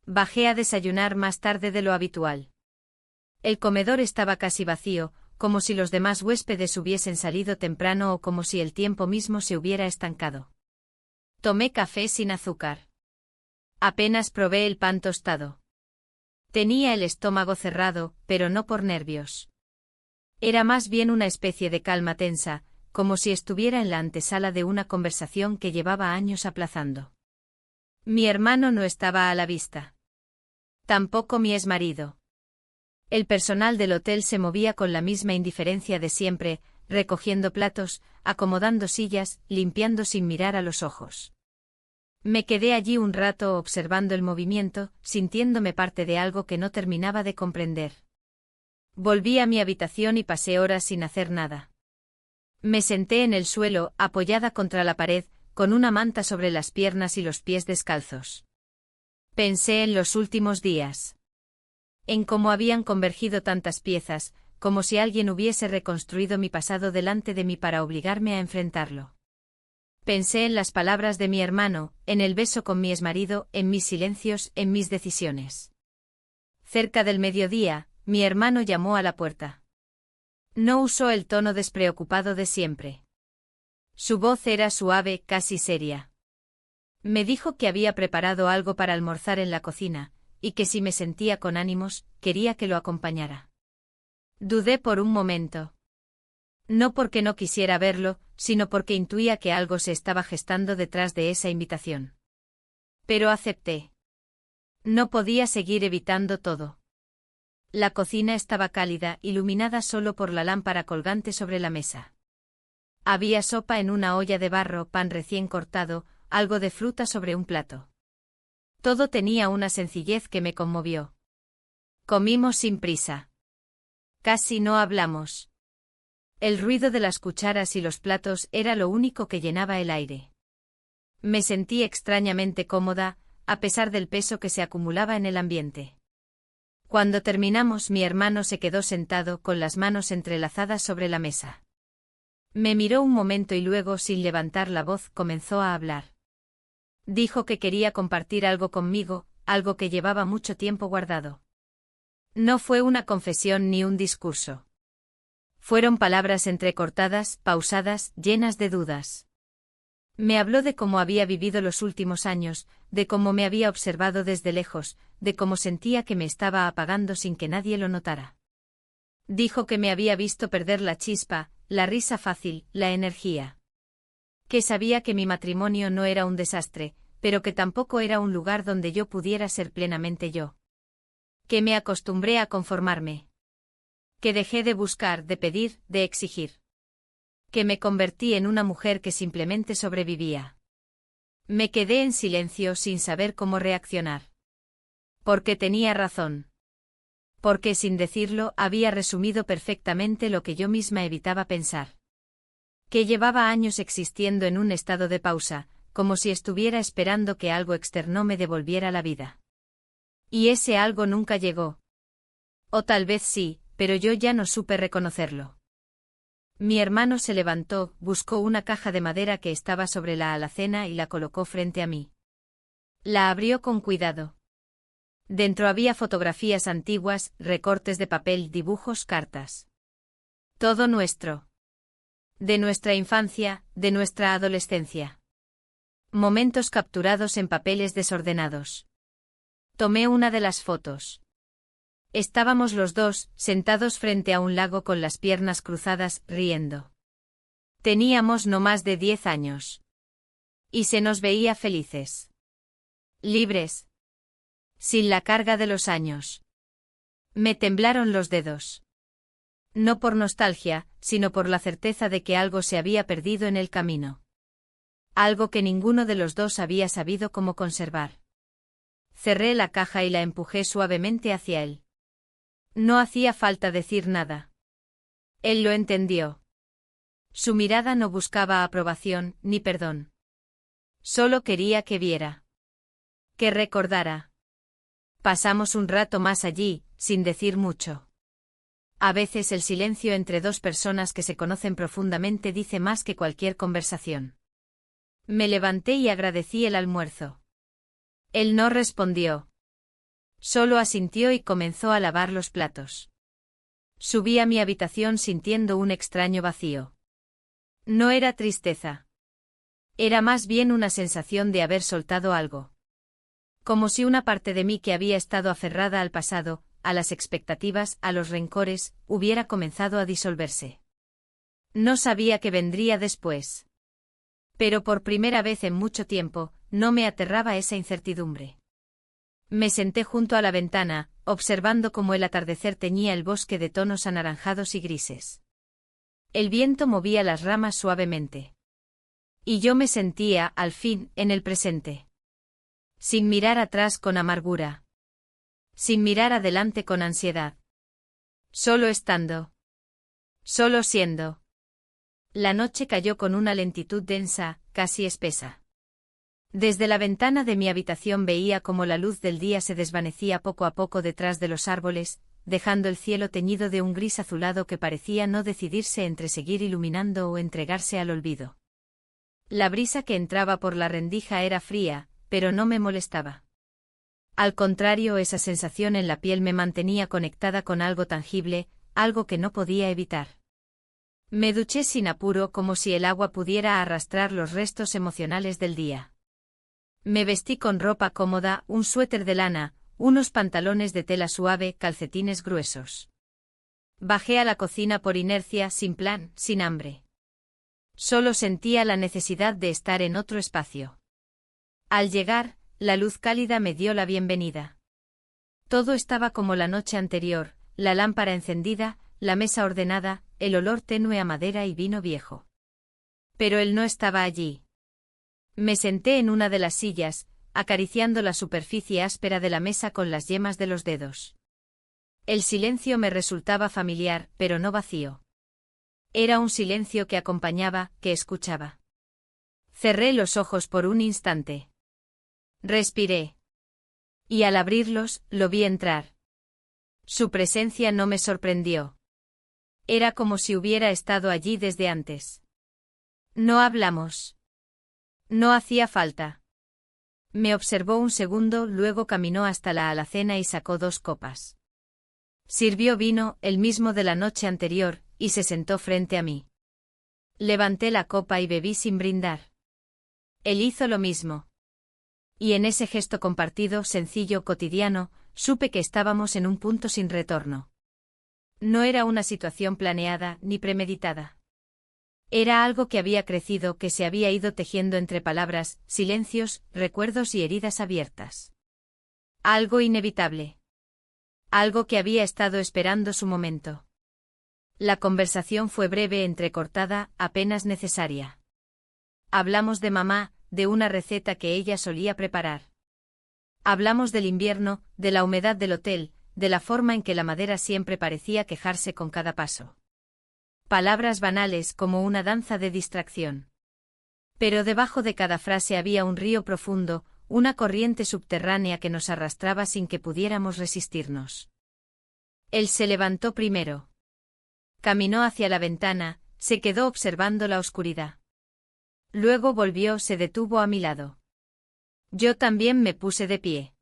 Bajé a desayunar más tarde de lo habitual. El comedor estaba casi vacío, como si los demás huéspedes hubiesen salido temprano o como si el tiempo mismo se hubiera estancado. Tomé café sin azúcar. Apenas probé el pan tostado. Tenía el estómago cerrado, pero no por nervios. Era más bien una especie de calma tensa, como si estuviera en la antesala de una conversación que llevaba años aplazando. Mi hermano no estaba a la vista. Tampoco mi exmarido. El personal del hotel se movía con la misma indiferencia de siempre, recogiendo platos, acomodando sillas, limpiando sin mirar a los ojos. Me quedé allí un rato observando el movimiento, sintiéndome parte de algo que no terminaba de comprender. Volví a mi habitación y pasé horas sin hacer nada. Me senté en el suelo, apoyada contra la pared, con una manta sobre las piernas y los pies descalzos. Pensé en los últimos días. En cómo habían convergido tantas piezas, como si alguien hubiese reconstruido mi pasado delante de mí para obligarme a enfrentarlo. Pensé en las palabras de mi hermano, en el beso con mi exmarido, en mis silencios, en mis decisiones. Cerca del mediodía, mi hermano llamó a la puerta. No usó el tono despreocupado de siempre. Su voz era suave, casi seria. Me dijo que había preparado algo para almorzar en la cocina, y que si me sentía con ánimos, quería que lo acompañara. Dudé por un momento. No porque no quisiera verlo, sino porque intuía que algo se estaba gestando detrás de esa invitación. Pero acepté. No podía seguir evitando todo. La cocina estaba cálida, iluminada solo por la lámpara colgante sobre la mesa. Había sopa en una olla de barro, pan recién cortado, algo de fruta sobre un plato. Todo tenía una sencillez que me conmovió. Comimos sin prisa. Casi no hablamos. El ruido de las cucharas y los platos era lo único que llenaba el aire. Me sentí extrañamente cómoda, a pesar del peso que se acumulaba en el ambiente. Cuando terminamos, mi hermano se quedó sentado con las manos entrelazadas sobre la mesa. Me miró un momento y luego, sin levantar la voz, comenzó a hablar. Dijo que quería compartir algo conmigo, algo que llevaba mucho tiempo guardado. No fue una confesión ni un discurso. Fueron palabras entrecortadas, pausadas, llenas de dudas. Me habló de cómo había vivido los últimos años, de cómo me había observado desde lejos, de cómo sentía que me estaba apagando sin que nadie lo notara. Dijo que me había visto perder la chispa, la risa fácil, la energía. Que sabía que mi matrimonio no era un desastre, pero que tampoco era un lugar donde yo pudiera ser plenamente yo. Que me acostumbré a conformarme. Que dejé de buscar, de pedir, de exigir. Que me convertí en una mujer que simplemente sobrevivía. Me quedé en silencio sin saber cómo reaccionar. Porque tenía razón. Porque sin decirlo había resumido perfectamente lo que yo misma evitaba pensar. Que llevaba años existiendo en un estado de pausa, como si estuviera esperando que algo externo me devolviera la vida. Y ese algo nunca llegó. O tal vez sí, pero yo ya no supe reconocerlo. Mi hermano se levantó, buscó una caja de madera que estaba sobre la alacena y la colocó frente a mí. La abrió con cuidado. Dentro había fotografías antiguas, recortes de papel, dibujos, cartas. Todo nuestro. De nuestra infancia, de nuestra adolescencia. Momentos capturados en papeles desordenados. Tomé una de las fotos. Estábamos los dos, sentados frente a un lago con las piernas cruzadas, riendo. Teníamos no más de 10 años. Y se nos veía felices. Libres. Sin la carga de los años. Me temblaron los dedos. No por nostalgia, sino por la certeza de que algo se había perdido en el camino. Algo que ninguno de los dos había sabido cómo conservar. Cerré la caja y la empujé suavemente hacia él. No hacía falta decir nada. Él lo entendió. Su mirada no buscaba aprobación, ni perdón. Solo quería que viera. Que recordara. Pasamos un rato más allí, sin decir mucho. A veces el silencio entre dos personas que se conocen profundamente dice más que cualquier conversación. Me levanté y agradecí el almuerzo. Él no respondió. Solo asintió y comenzó a lavar los platos. Subí a mi habitación sintiendo un extraño vacío. No era tristeza. Era más bien una sensación de haber soltado algo. Como si una parte de mí que había estado aferrada al pasado, a las expectativas, a los rencores, hubiera comenzado a disolverse. No sabía qué vendría después. Pero por primera vez en mucho tiempo, no me aterraba esa incertidumbre. Me senté junto a la ventana, observando cómo el atardecer teñía el bosque de tonos anaranjados y grises. El viento movía las ramas suavemente. Y yo me sentía, al fin, en el presente. Sin mirar atrás con amargura. Sin mirar adelante con ansiedad. Solo estando. Solo siendo. La noche cayó con una lentitud densa, casi espesa. Desde la ventana de mi habitación veía cómo la luz del día se desvanecía poco a poco detrás de los árboles, dejando el cielo teñido de un gris azulado que parecía no decidirse entre seguir iluminando o entregarse al olvido. La brisa que entraba por la rendija era fría, pero no me molestaba. Al contrario, esa sensación en la piel me mantenía conectada con algo tangible, algo que no podía evitar. Me duché sin apuro como si el agua pudiera arrastrar los restos emocionales del día. Me vestí con ropa cómoda, un suéter de lana, unos pantalones de tela suave, calcetines gruesos. Bajé a la cocina por inercia, sin plan, sin hambre. Solo sentía la necesidad de estar en otro espacio. Al llegar, la luz cálida me dio la bienvenida. Todo estaba como la noche anterior, la lámpara encendida, la mesa ordenada, el olor tenue a madera y vino viejo. Pero él no estaba allí. Me senté en una de las sillas, acariciando la superficie áspera de la mesa con las yemas de los dedos. El silencio me resultaba familiar, pero no vacío. Era un silencio que acompañaba, que escuchaba. Cerré los ojos por un instante. Respiré. Y al abrirlos, lo vi entrar. Su presencia no me sorprendió. Era como si hubiera estado allí desde antes. No hablamos. No hacía falta. Me observó un segundo, luego caminó hasta la alacena y sacó 2 copas. Sirvió vino, el mismo de la noche anterior, y se sentó frente a mí. Levanté la copa y bebí sin brindar. Él hizo lo mismo. Y en ese gesto compartido, sencillo, cotidiano, supe que estábamos en un punto sin retorno. No era una situación planeada ni premeditada. Era algo que había crecido, que se había ido tejiendo entre palabras, silencios, recuerdos y heridas abiertas. Algo inevitable. Algo que había estado esperando su momento. La conversación fue breve, entrecortada, apenas necesaria. Hablamos de mamá, de una receta que ella solía preparar. Hablamos del invierno, de la humedad del hotel, de la forma en que la madera siempre parecía quejarse con cada paso. Palabras banales como una danza de distracción. Pero debajo de cada frase había un río profundo, una corriente subterránea que nos arrastraba sin que pudiéramos resistirnos. Él se levantó primero. Caminó hacia la ventana, se quedó observando la oscuridad. Luego volvió, se detuvo a mi lado. Yo también me puse de pie.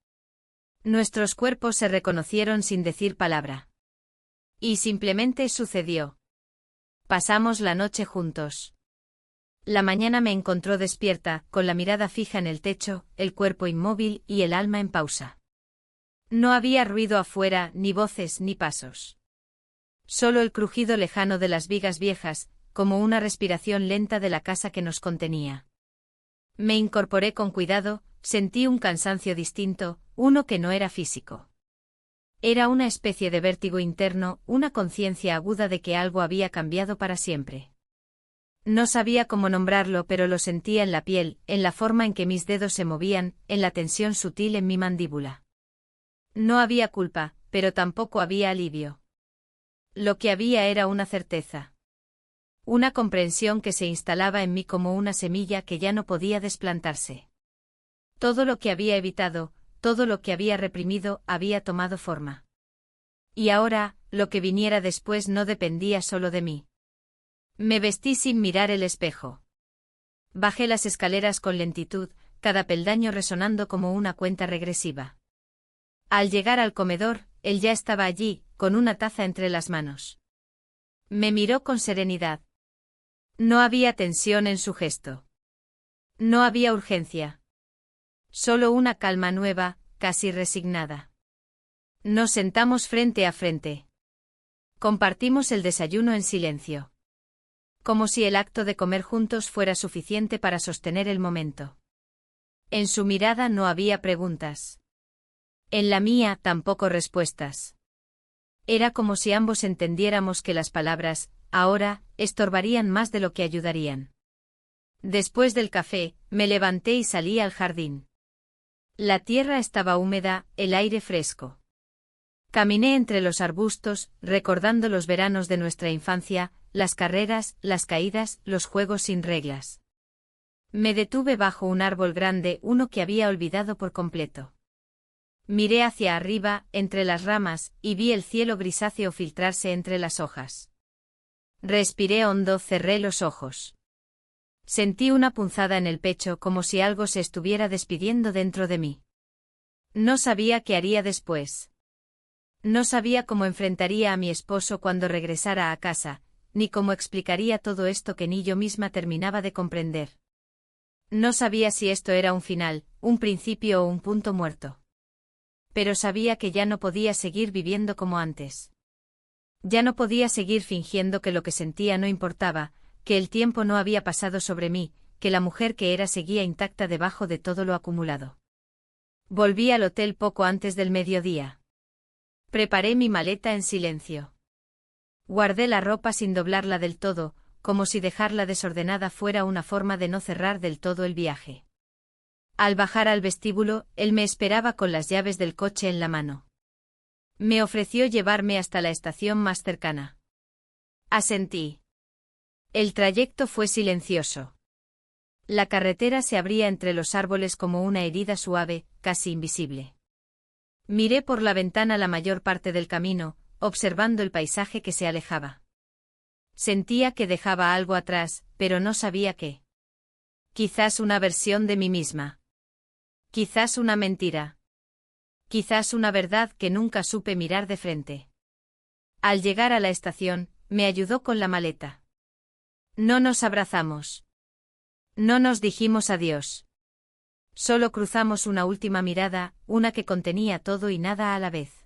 Nuestros cuerpos se reconocieron sin decir palabra. Y simplemente sucedió. Pasamos la noche juntos. La mañana me encontró despierta, con la mirada fija en el techo, el cuerpo inmóvil y el alma en pausa. No había ruido afuera, ni voces ni pasos. Solo el crujido lejano de las vigas viejas, como una respiración lenta de la casa que nos contenía. Me incorporé con cuidado, sentí un cansancio distinto, uno que no era físico. Era una especie de vértigo interno, una conciencia aguda de que algo había cambiado para siempre. No sabía cómo nombrarlo, pero lo sentía en la piel, en la forma en que mis dedos se movían, en la tensión sutil en mi mandíbula. No había culpa, pero tampoco había alivio. Lo que había era una certeza. Una comprensión que se instalaba en mí como una semilla que ya no podía desplantarse. Todo lo que había evitado, todo lo que había reprimido, había tomado forma. Y ahora, lo que viniera después no dependía solo de mí. Me vestí sin mirar el espejo. Bajé las escaleras con lentitud, cada peldaño resonando como una cuenta regresiva. Al llegar al comedor, él ya estaba allí, con una taza entre las manos. Me miró con serenidad. No había tensión en su gesto. No había urgencia. Solo una calma nueva, casi resignada. Nos sentamos frente a frente. Compartimos el desayuno en silencio. Como si el acto de comer juntos fuera suficiente para sostener el momento. En su mirada no había preguntas. En la mía tampoco respuestas. Era como si ambos entendiéramos que las palabras, ahora, estorbarían más de lo que ayudarían. Después del café, me levanté y salí al jardín. La tierra estaba húmeda, el aire fresco. Caminé entre los arbustos, recordando los veranos de nuestra infancia, las carreras, las caídas, los juegos sin reglas. Me detuve bajo un árbol grande, uno que había olvidado por completo. Miré hacia arriba, entre las ramas, y vi el cielo grisáceo filtrarse entre las hojas. Respiré hondo, cerré los ojos. Sentí una punzada en el pecho como si algo se estuviera despidiendo dentro de mí. No sabía qué haría después. No sabía cómo enfrentaría a mi esposo cuando regresara a casa, ni cómo explicaría todo esto que ni yo misma terminaba de comprender. No sabía si esto era un final, un principio o un punto muerto. Pero sabía que ya no podía seguir viviendo como antes. Ya no podía seguir fingiendo que lo que sentía no importaba, que el tiempo no había pasado sobre mí, que la mujer que era seguía intacta debajo de todo lo acumulado. Volví al hotel poco antes del mediodía. Preparé mi maleta en silencio. Guardé la ropa sin doblarla del todo, como si dejarla desordenada fuera una forma de no cerrar del todo el viaje. Al bajar al vestíbulo, él me esperaba con las llaves del coche en la mano. Me ofreció llevarme hasta la estación más cercana. Asentí. El trayecto fue silencioso. La carretera se abría entre los árboles como una herida suave, casi invisible. Miré por la ventana la mayor parte del camino, observando el paisaje que se alejaba. Sentía que dejaba algo atrás, pero no sabía qué. Quizás una versión de mí misma. Quizás una mentira. Quizás una verdad que nunca supe mirar de frente. Al llegar a la estación, me ayudó con la maleta. No nos abrazamos. No nos dijimos adiós. Solo cruzamos una última mirada, una que contenía todo y nada a la vez.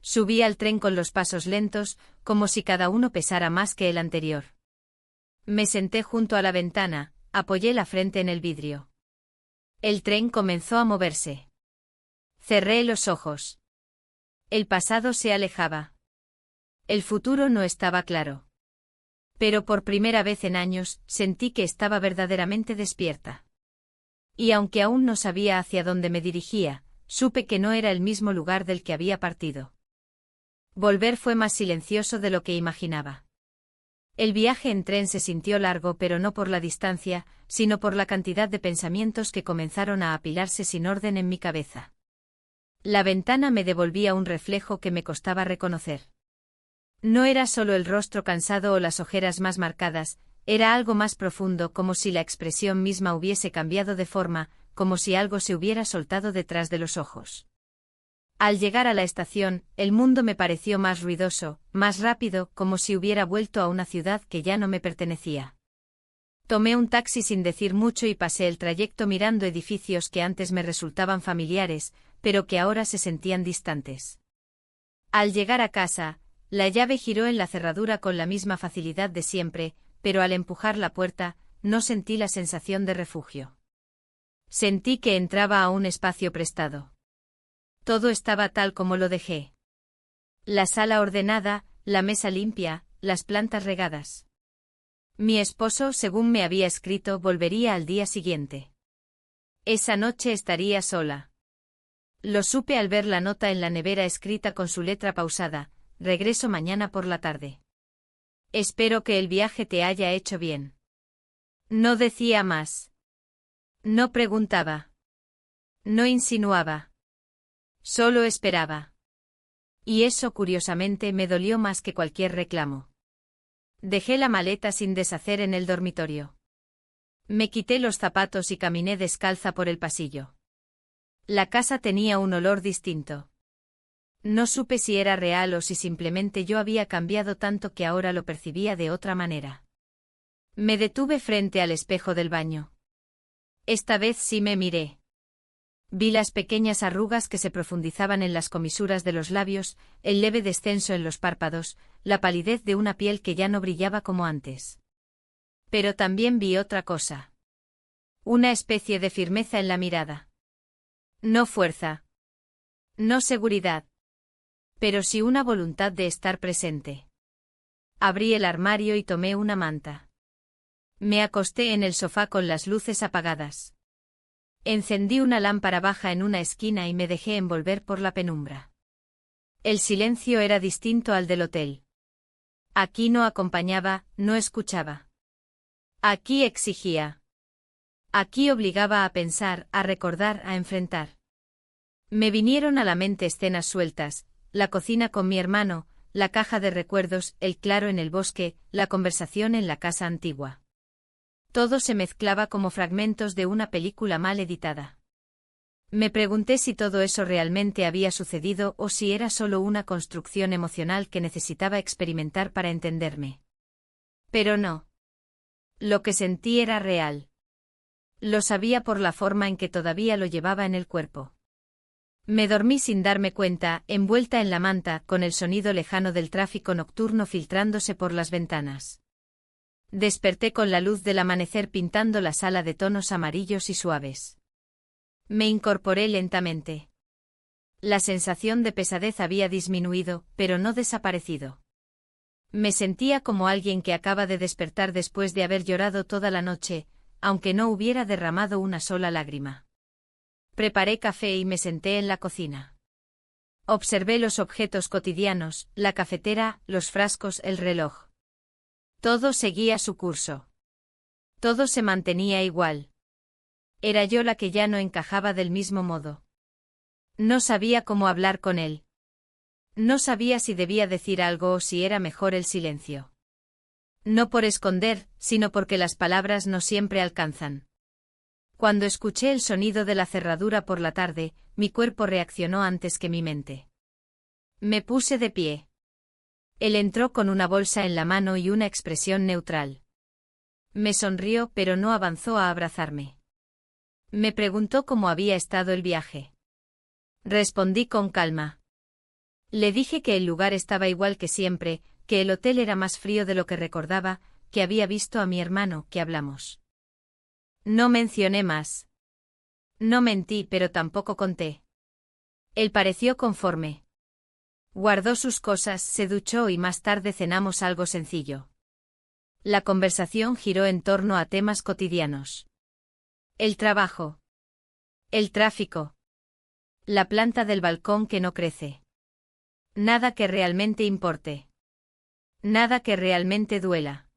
Subí al tren con los pasos lentos, como si cada uno pesara más que el anterior. Me senté junto a la ventana, apoyé la frente en el vidrio. El tren comenzó a moverse. Cerré los ojos. El pasado se alejaba. El futuro no estaba claro. Pero por primera vez en años, sentí que estaba verdaderamente despierta. Y aunque aún no sabía hacia dónde me dirigía, supe que no era el mismo lugar del que había partido. Volver fue más silencioso de lo que imaginaba. El viaje en tren se sintió largo, pero no por la distancia, sino por la cantidad de pensamientos que comenzaron a apilarse sin orden en mi cabeza. La ventana me devolvía un reflejo que me costaba reconocer. No era solo el rostro cansado o las ojeras más marcadas, era algo más profundo, como si la expresión misma hubiese cambiado de forma, como si algo se hubiera soltado detrás de los ojos. Al llegar a la estación, el mundo me pareció más ruidoso, más rápido, como si hubiera vuelto a una ciudad que ya no me pertenecía. Tomé un taxi sin decir mucho y pasé el trayecto mirando edificios que antes me resultaban familiares, pero que ahora se sentían distantes. Al llegar a casa, la llave giró en la cerradura con la misma facilidad de siempre, pero al empujar la puerta, no sentí la sensación de refugio. Sentí que entraba a un espacio prestado. Todo estaba tal como lo dejé. La sala ordenada, la mesa limpia, las plantas regadas. Mi esposo, según me había escrito, volvería al día siguiente. Esa noche estaría sola. Lo supe al ver la nota en la nevera escrita con su letra pausada: regreso mañana por la tarde. Espero que el viaje te haya hecho bien. No decía más. No preguntaba. No insinuaba. Solo esperaba. Y eso curiosamente me dolió más que cualquier reclamo. Dejé la maleta sin deshacer en el dormitorio. Me quité los zapatos y caminé descalza por el pasillo. La casa tenía un olor distinto. No supe si era real o si simplemente yo había cambiado tanto que ahora lo percibía de otra manera. Me detuve frente al espejo del baño. Esta vez sí me miré. Vi las pequeñas arrugas que se profundizaban en las comisuras de los labios, el leve descenso en los párpados, la palidez de una piel que ya no brillaba como antes. Pero también vi otra cosa. Una especie de firmeza en la mirada. No fuerza. No seguridad. Pero sí una voluntad de estar presente. Abrí el armario y tomé una manta. Me acosté en el sofá con las luces apagadas. Encendí una lámpara baja en una esquina y me dejé envolver por la penumbra. El silencio era distinto al del hotel. Aquí no acompañaba, no escuchaba. Aquí exigía. Aquí obligaba a pensar, a recordar, a enfrentar. Me vinieron a la mente escenas sueltas, la cocina con mi hermano, la caja de recuerdos, el claro en el bosque, la conversación en la casa antigua. Todo se mezclaba como fragmentos de una película mal editada. Me pregunté si todo eso realmente había sucedido o si era solo una construcción emocional que necesitaba experimentar para entenderme. Pero no. Lo que sentí era real. Lo sabía por la forma en que todavía lo llevaba en el cuerpo. Me dormí sin darme cuenta, envuelta en la manta, con el sonido lejano del tráfico nocturno filtrándose por las ventanas. Desperté con la luz del amanecer pintando la sala de tonos amarillos y suaves. Me incorporé lentamente. La sensación de pesadez había disminuido, pero no desaparecido. Me sentía como alguien que acaba de despertar después de haber llorado toda la noche, aunque no hubiera derramado una sola lágrima. Preparé café y me senté en la cocina. Observé los objetos cotidianos, la cafetera, los frascos, el reloj. Todo seguía su curso. Todo se mantenía igual. Era yo la que ya no encajaba del mismo modo. No sabía cómo hablar con él. No sabía si debía decir algo o si era mejor el silencio. No por esconder, sino porque las palabras no siempre alcanzan. Cuando escuché el sonido de la cerradura por la tarde, mi cuerpo reaccionó antes que mi mente. Me puse de pie. Él entró con una bolsa en la mano y una expresión neutral. Me sonrió pero no avanzó a abrazarme. Me preguntó cómo había estado el viaje. Respondí con calma. Le dije que el lugar estaba igual que siempre, que el hotel era más frío de lo que recordaba, que había visto a mi hermano, que hablamos. No mencioné más. No mentí pero tampoco conté. Él pareció conforme. Guardó sus cosas, se duchó y más tarde cenamos algo sencillo. La conversación giró en torno a temas cotidianos. El trabajo. El tráfico. La planta del balcón que no crece. Nada que realmente importe. Nada que realmente duela.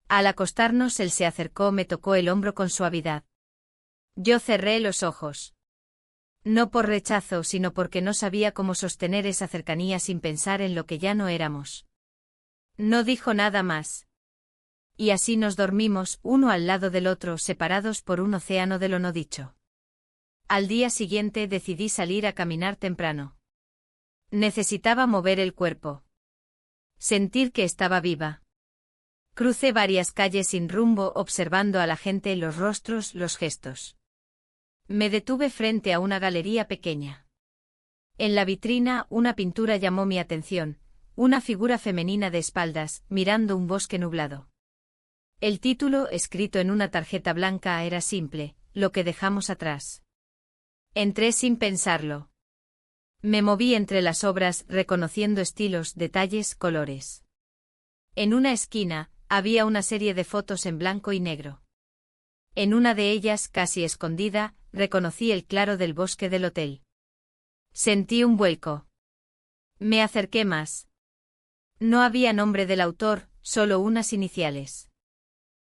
Al acostarnos él se acercó, me tocó el hombro con suavidad. Yo cerré los ojos. No por rechazo, sino porque no sabía cómo sostener esa cercanía sin pensar en lo que ya no éramos. No dijo nada más. Y así nos dormimos, uno al lado del otro, separados por un océano de lo no dicho. Al día siguiente decidí salir a caminar temprano. Necesitaba mover el cuerpo. Sentir que estaba viva. Crucé varias calles sin rumbo, observando a la gente, los rostros, los gestos. Me detuve frente a una galería pequeña. En la vitrina, una pintura llamó mi atención, una figura femenina de espaldas, mirando un bosque nublado. El título, escrito en una tarjeta blanca, era simple: lo que dejamos atrás. Entré sin pensarlo. Me moví entre las obras, reconociendo estilos, detalles, colores. En una esquina, había una serie de fotos en blanco y negro. En una de ellas, casi escondida, reconocí el claro del bosque del hotel. Sentí un vuelco. Me acerqué más. No había nombre del autor, solo unas iniciales.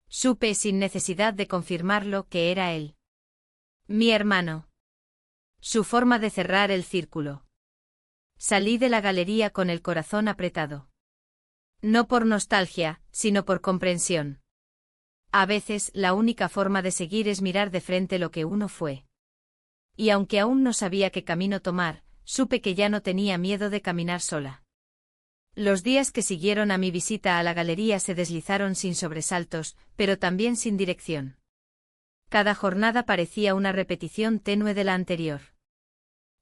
Supe sin necesidad de confirmarlo que era él. Mi hermano. Su forma de cerrar el círculo. Salí de la galería con el corazón apretado. No por nostalgia, sino por comprensión. A veces, la única forma de seguir es mirar de frente lo que uno fue. Y aunque aún no sabía qué camino tomar, supe que ya no tenía miedo de caminar sola. Los días que siguieron a mi visita a la galería se deslizaron sin sobresaltos, pero también sin dirección. Cada jornada parecía una repetición tenue de la anterior.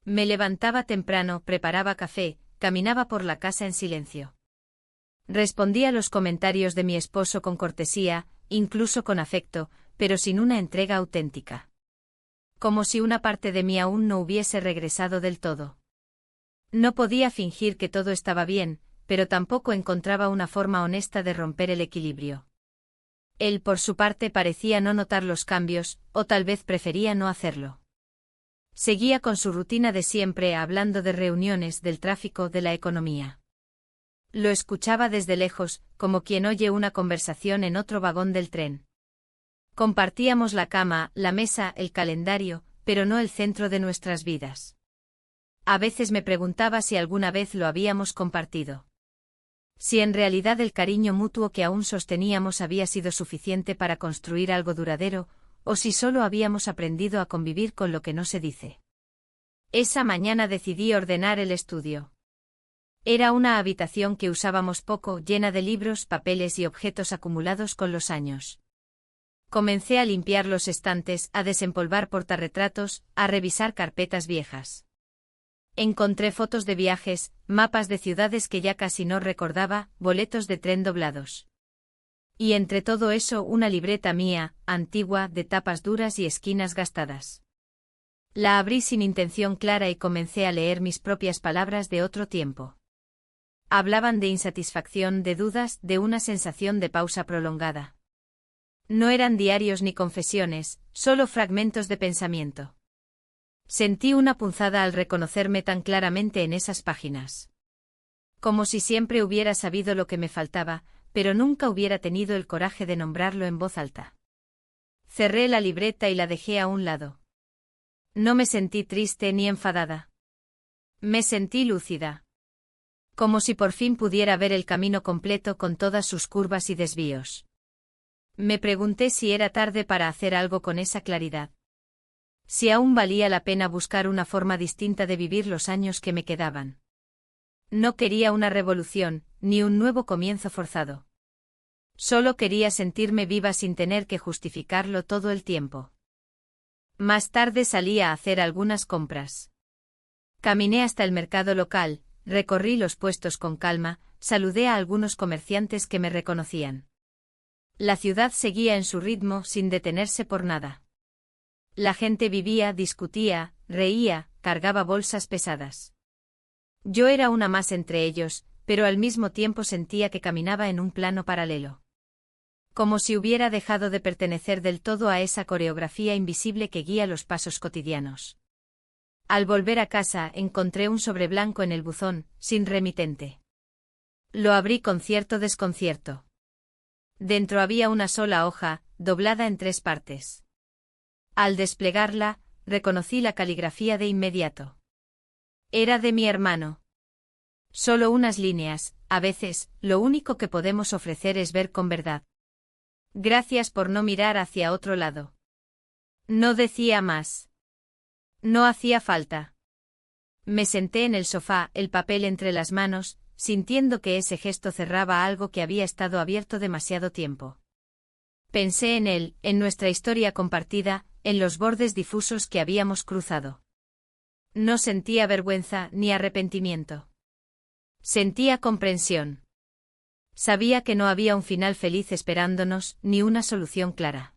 Me levantaba temprano, preparaba café, caminaba por la casa en silencio. Respondía a los comentarios de mi esposo con cortesía, incluso con afecto, pero sin una entrega auténtica. Como si una parte de mí aún no hubiese regresado del todo. No podía fingir que todo estaba bien, pero tampoco encontraba una forma honesta de romper el equilibrio. Él, por su parte, parecía no notar los cambios, o tal vez prefería no hacerlo. Seguía con su rutina de siempre, hablando de reuniones, del tráfico, de la economía. Lo escuchaba desde lejos, como quien oye una conversación en otro vagón del tren. Compartíamos la cama, la mesa, el calendario, pero no el centro de nuestras vidas. A veces me preguntaba si alguna vez lo habíamos compartido. Si en realidad el cariño mutuo que aún sosteníamos había sido suficiente para construir algo duradero, o si solo habíamos aprendido a convivir con lo que no se dice. Esa mañana decidí ordenar el estudio. Era una habitación que usábamos poco, llena de libros, papeles y objetos acumulados con los años. Comencé a limpiar los estantes, a desempolvar portarretratos, a revisar carpetas viejas. Encontré fotos de viajes, mapas de ciudades que ya casi no recordaba, boletos de tren doblados. Y entre todo eso una libreta mía, antigua, de tapas duras y esquinas gastadas. La abrí sin intención clara y comencé a leer mis propias palabras de otro tiempo. Hablaban de insatisfacción, de dudas, de una sensación de pausa prolongada. No eran diarios ni confesiones, solo fragmentos de pensamiento. Sentí una punzada al reconocerme tan claramente en esas páginas. Como si siempre hubiera sabido lo que me faltaba, pero nunca hubiera tenido el coraje de nombrarlo en voz alta. Cerré la libreta y la dejé a un lado. No me sentí triste ni enfadada. Me sentí lúcida. Como si por fin pudiera ver el camino completo con todas sus curvas y desvíos. Me pregunté si era tarde para hacer algo con esa claridad. Si aún valía la pena buscar una forma distinta de vivir los años que me quedaban. No quería una revolución, ni un nuevo comienzo forzado. Solo quería sentirme viva sin tener que justificarlo todo el tiempo. Más tarde salí a hacer algunas compras. Caminé hasta el mercado local, recorrí los puestos con calma, saludé a algunos comerciantes que me reconocían. La ciudad seguía en su ritmo sin detenerse por nada. La gente vivía, discutía, reía, cargaba bolsas pesadas. Yo era una más entre ellos, pero al mismo tiempo sentía que caminaba en un plano paralelo. Como si hubiera dejado de pertenecer del todo a esa coreografía invisible que guía los pasos cotidianos. Al volver a casa encontré un sobre blanco en el buzón, sin remitente. Lo abrí con cierto desconcierto. Dentro había una sola hoja, doblada en 3 partes. Al desplegarla, reconocí la caligrafía de inmediato. Era de mi hermano. Solo unas líneas, a veces, lo único que podemos ofrecer es ver con verdad. Gracias por no mirar hacia otro lado. No decía más. No hacía falta. Me senté en el sofá, el papel entre las manos, sintiendo que ese gesto cerraba algo que había estado abierto demasiado tiempo. Pensé en él, en nuestra historia compartida, en los bordes difusos que habíamos cruzado. No sentía vergüenza ni arrepentimiento. Sentía comprensión. Sabía que no había un final feliz esperándonos, ni una solución clara.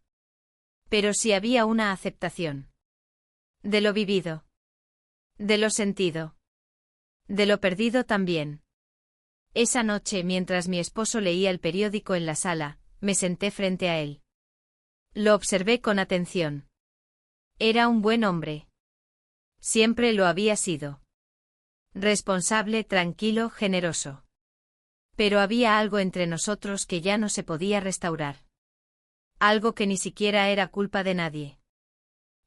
Pero sí había una aceptación. De lo vivido. De lo sentido. De lo perdido también. Esa noche, mientras mi esposo leía el periódico en la sala, me senté frente a él. Lo observé con atención. Era un buen hombre. Siempre lo había sido. Responsable, tranquilo, generoso. Pero había algo entre nosotros que ya no se podía restaurar. Algo que ni siquiera era culpa de nadie.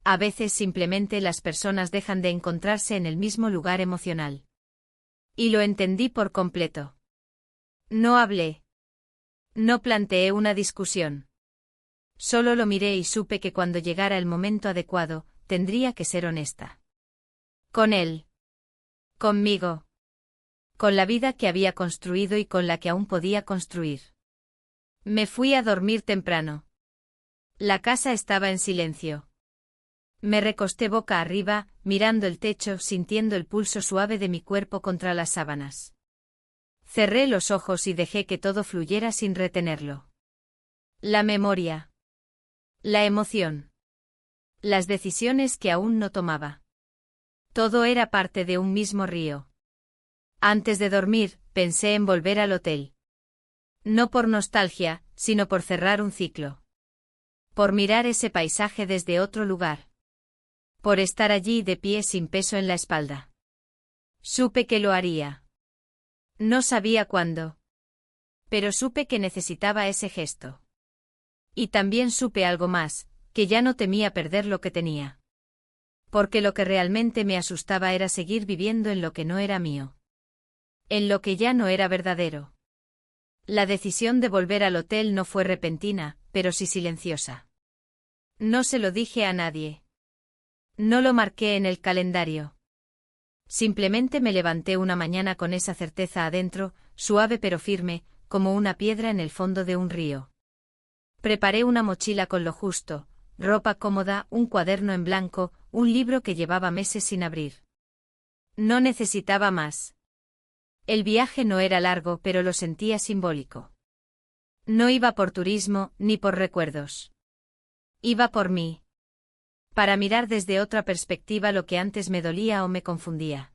A veces simplemente las personas dejan de encontrarse en el mismo lugar emocional. Y lo entendí por completo. No hablé. No planteé una discusión. Solo lo miré y supe que cuando llegara el momento adecuado, tendría que ser honesta. Con él. Conmigo. Con la vida que había construido y con la que aún podía construir. Me fui a dormir temprano. La casa estaba en silencio. Me recosté boca arriba, mirando el techo, sintiendo el pulso suave de mi cuerpo contra las sábanas. Cerré los ojos y dejé que todo fluyera sin retenerlo. La memoria. La emoción. Las decisiones que aún no tomaba. Todo era parte de un mismo río. Antes de dormir, pensé en volver al hotel. No por nostalgia, sino por cerrar un ciclo. Por mirar ese paisaje desde otro lugar. Por estar allí de pie sin peso en la espalda. Supe que lo haría. No sabía cuándo. Pero supe que necesitaba ese gesto. Y también supe algo más, que ya no temía perder lo que tenía. Porque lo que realmente me asustaba era seguir viviendo en lo que no era mío. En lo que ya no era verdadero. La decisión de volver al hotel no fue repentina, pero sí silenciosa. No se lo dije a nadie. No lo marqué en el calendario. Simplemente me levanté una mañana con esa certeza adentro, suave pero firme, como una piedra en el fondo de un río. Preparé una mochila con lo justo, ropa cómoda, un cuaderno en blanco, un libro que llevaba meses sin abrir. No necesitaba más. El viaje no era largo, pero lo sentía simbólico. No iba por turismo, ni por recuerdos. Iba por mí. Para mirar desde otra perspectiva lo que antes me dolía o me confundía.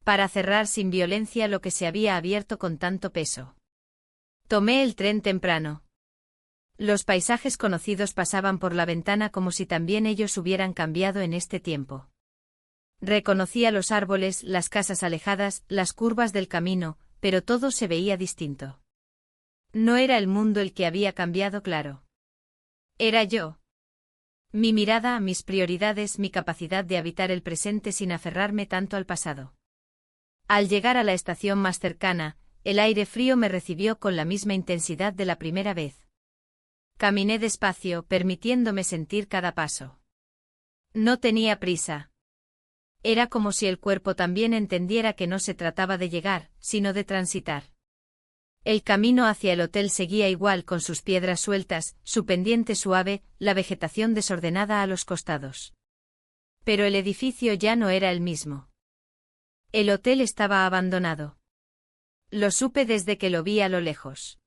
Para cerrar sin violencia lo que se había abierto con tanto peso. Tomé el tren temprano. Los paisajes conocidos pasaban por la ventana como si también ellos hubieran cambiado en este tiempo. Reconocía los árboles, las casas alejadas, las curvas del camino, pero todo se veía distinto. No era el mundo el que había cambiado, claro. Era yo. Mi mirada, mis prioridades, mi capacidad de habitar el presente sin aferrarme tanto al pasado. Al llegar a la estación más cercana, el aire frío me recibió con la misma intensidad de la primera vez. Caminé despacio, permitiéndome sentir cada paso. No tenía prisa. Era como si el cuerpo también entendiera que no se trataba de llegar, sino de transitar. El camino hacia el hotel seguía igual con sus piedras sueltas, su pendiente suave, la vegetación desordenada a los costados. Pero el edificio ya no era el mismo. El hotel estaba abandonado. Lo supe desde que lo vi a lo lejos.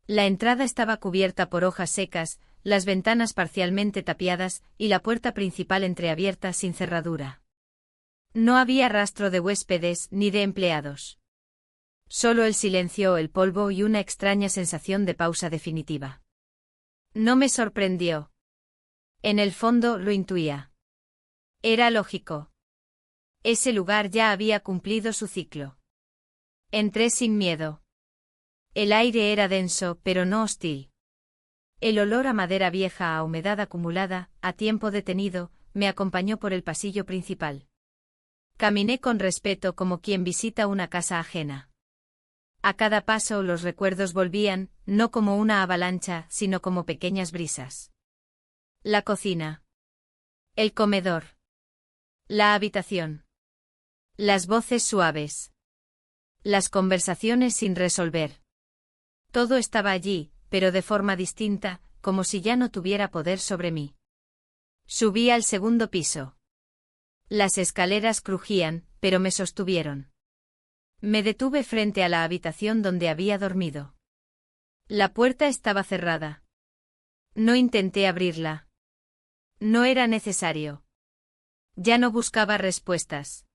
La entrada estaba cubierta por hojas secas, las ventanas parcialmente tapiadas y la puerta principal entreabierta sin cerradura. No había rastro de huéspedes ni de empleados. Solo el silencio, el polvo y una extraña sensación de pausa definitiva. No me sorprendió. En el fondo lo intuía. Era lógico. Ese lugar ya había cumplido su ciclo. Entré sin miedo. El aire era denso, pero no hostil. El olor a madera vieja, a humedad acumulada, a tiempo detenido, me acompañó por el pasillo principal. Caminé con respeto como quien visita una casa ajena. A cada paso los recuerdos volvían, no como una avalancha, sino como pequeñas brisas. La cocina. El comedor. La habitación. Las voces suaves. Las conversaciones sin resolver. Todo estaba allí, pero de forma distinta, como si ya no tuviera poder sobre mí. Subí al segundo piso. Las escaleras crujían, pero me sostuvieron. Me detuve frente a la habitación donde había dormido. La puerta estaba cerrada. No intenté abrirla. No era necesario. Ya no buscaba respuestas.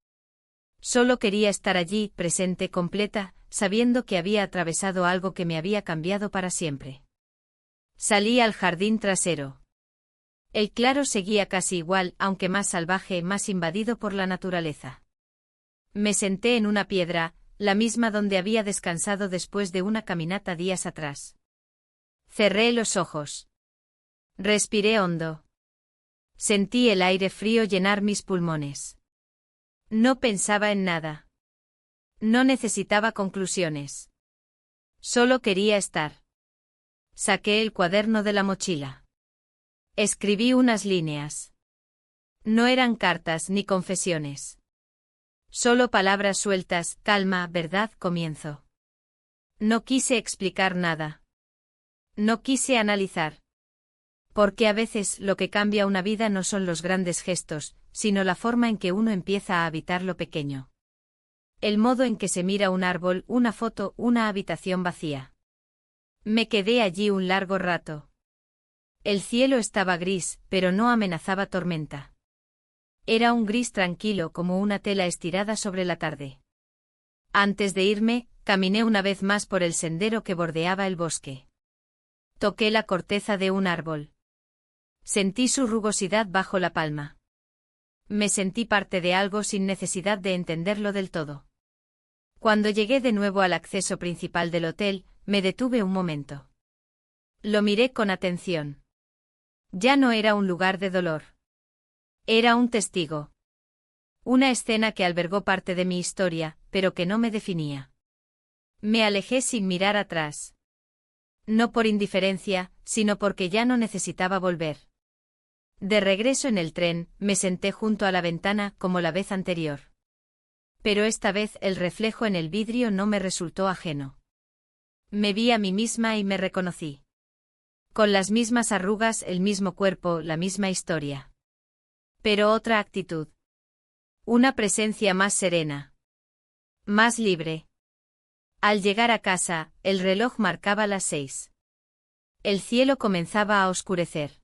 Solo quería estar allí, presente, completa, sabiendo que había atravesado algo que me había cambiado para siempre. Salí al jardín trasero. El claro seguía casi igual, aunque más salvaje, más invadido por la naturaleza. Me senté en una piedra, la misma donde había descansado después de una caminata días atrás. Cerré los ojos. Respiré hondo. Sentí el aire frío llenar mis pulmones. No pensaba en nada. No necesitaba conclusiones. Solo quería estar. Saqué el cuaderno de la mochila. Escribí unas líneas. No eran cartas ni confesiones. Solo palabras sueltas, calma, verdad, comienzo. No quise explicar nada. No quise analizar. Porque a veces lo que cambia una vida no son los grandes gestos, sino la forma en que uno empieza a habitar lo pequeño. El modo en que se mira un árbol, una foto, una habitación vacía. Me quedé allí un largo rato. El cielo estaba gris, pero no amenazaba tormenta. Era un gris tranquilo como una tela estirada sobre la tarde. Antes de irme, caminé una vez más por el sendero que bordeaba el bosque. Toqué la corteza de un árbol. Sentí su rugosidad bajo la palma. Me sentí parte de algo sin necesidad de entenderlo del todo. Cuando llegué de nuevo al acceso principal del hotel, me detuve un momento. Lo miré con atención. Ya no era un lugar de dolor. Era un testigo. Una escena que albergó parte de mi historia, pero que no me definía. Me alejé sin mirar atrás. No por indiferencia, sino porque ya no necesitaba volver. De regreso en el tren, me senté junto a la ventana como la vez anterior. Pero esta vez el reflejo en el vidrio no me resultó ajeno. Me vi a mí misma y me reconocí. Con las mismas arrugas, el mismo cuerpo, la misma historia. Pero otra actitud. Una presencia más serena. Más libre. Al llegar a casa, el reloj marcaba las 6. El cielo comenzaba a oscurecer.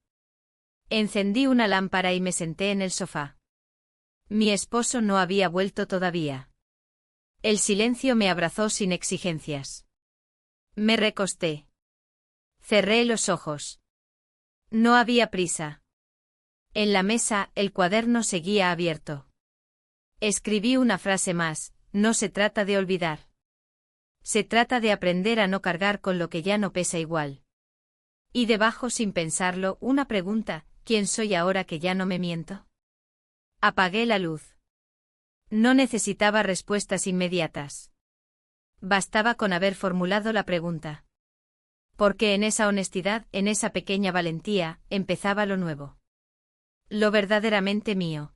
Encendí una lámpara y me senté en el sofá. Mi esposo no había vuelto todavía. El silencio me abrazó sin exigencias. Me recosté. Cerré los ojos. No había prisa. En la mesa, el cuaderno seguía abierto. Escribí una frase más: no se trata de olvidar. Se trata de aprender a no cargar con lo que ya no pesa igual. Y debajo, sin pensarlo, una pregunta: ¿quién soy ahora que ya no me miento? Apagué la luz. No necesitaba respuestas inmediatas. Bastaba con haber formulado la pregunta. Porque en esa honestidad, en esa pequeña valentía, empezaba lo nuevo. Lo verdaderamente mío.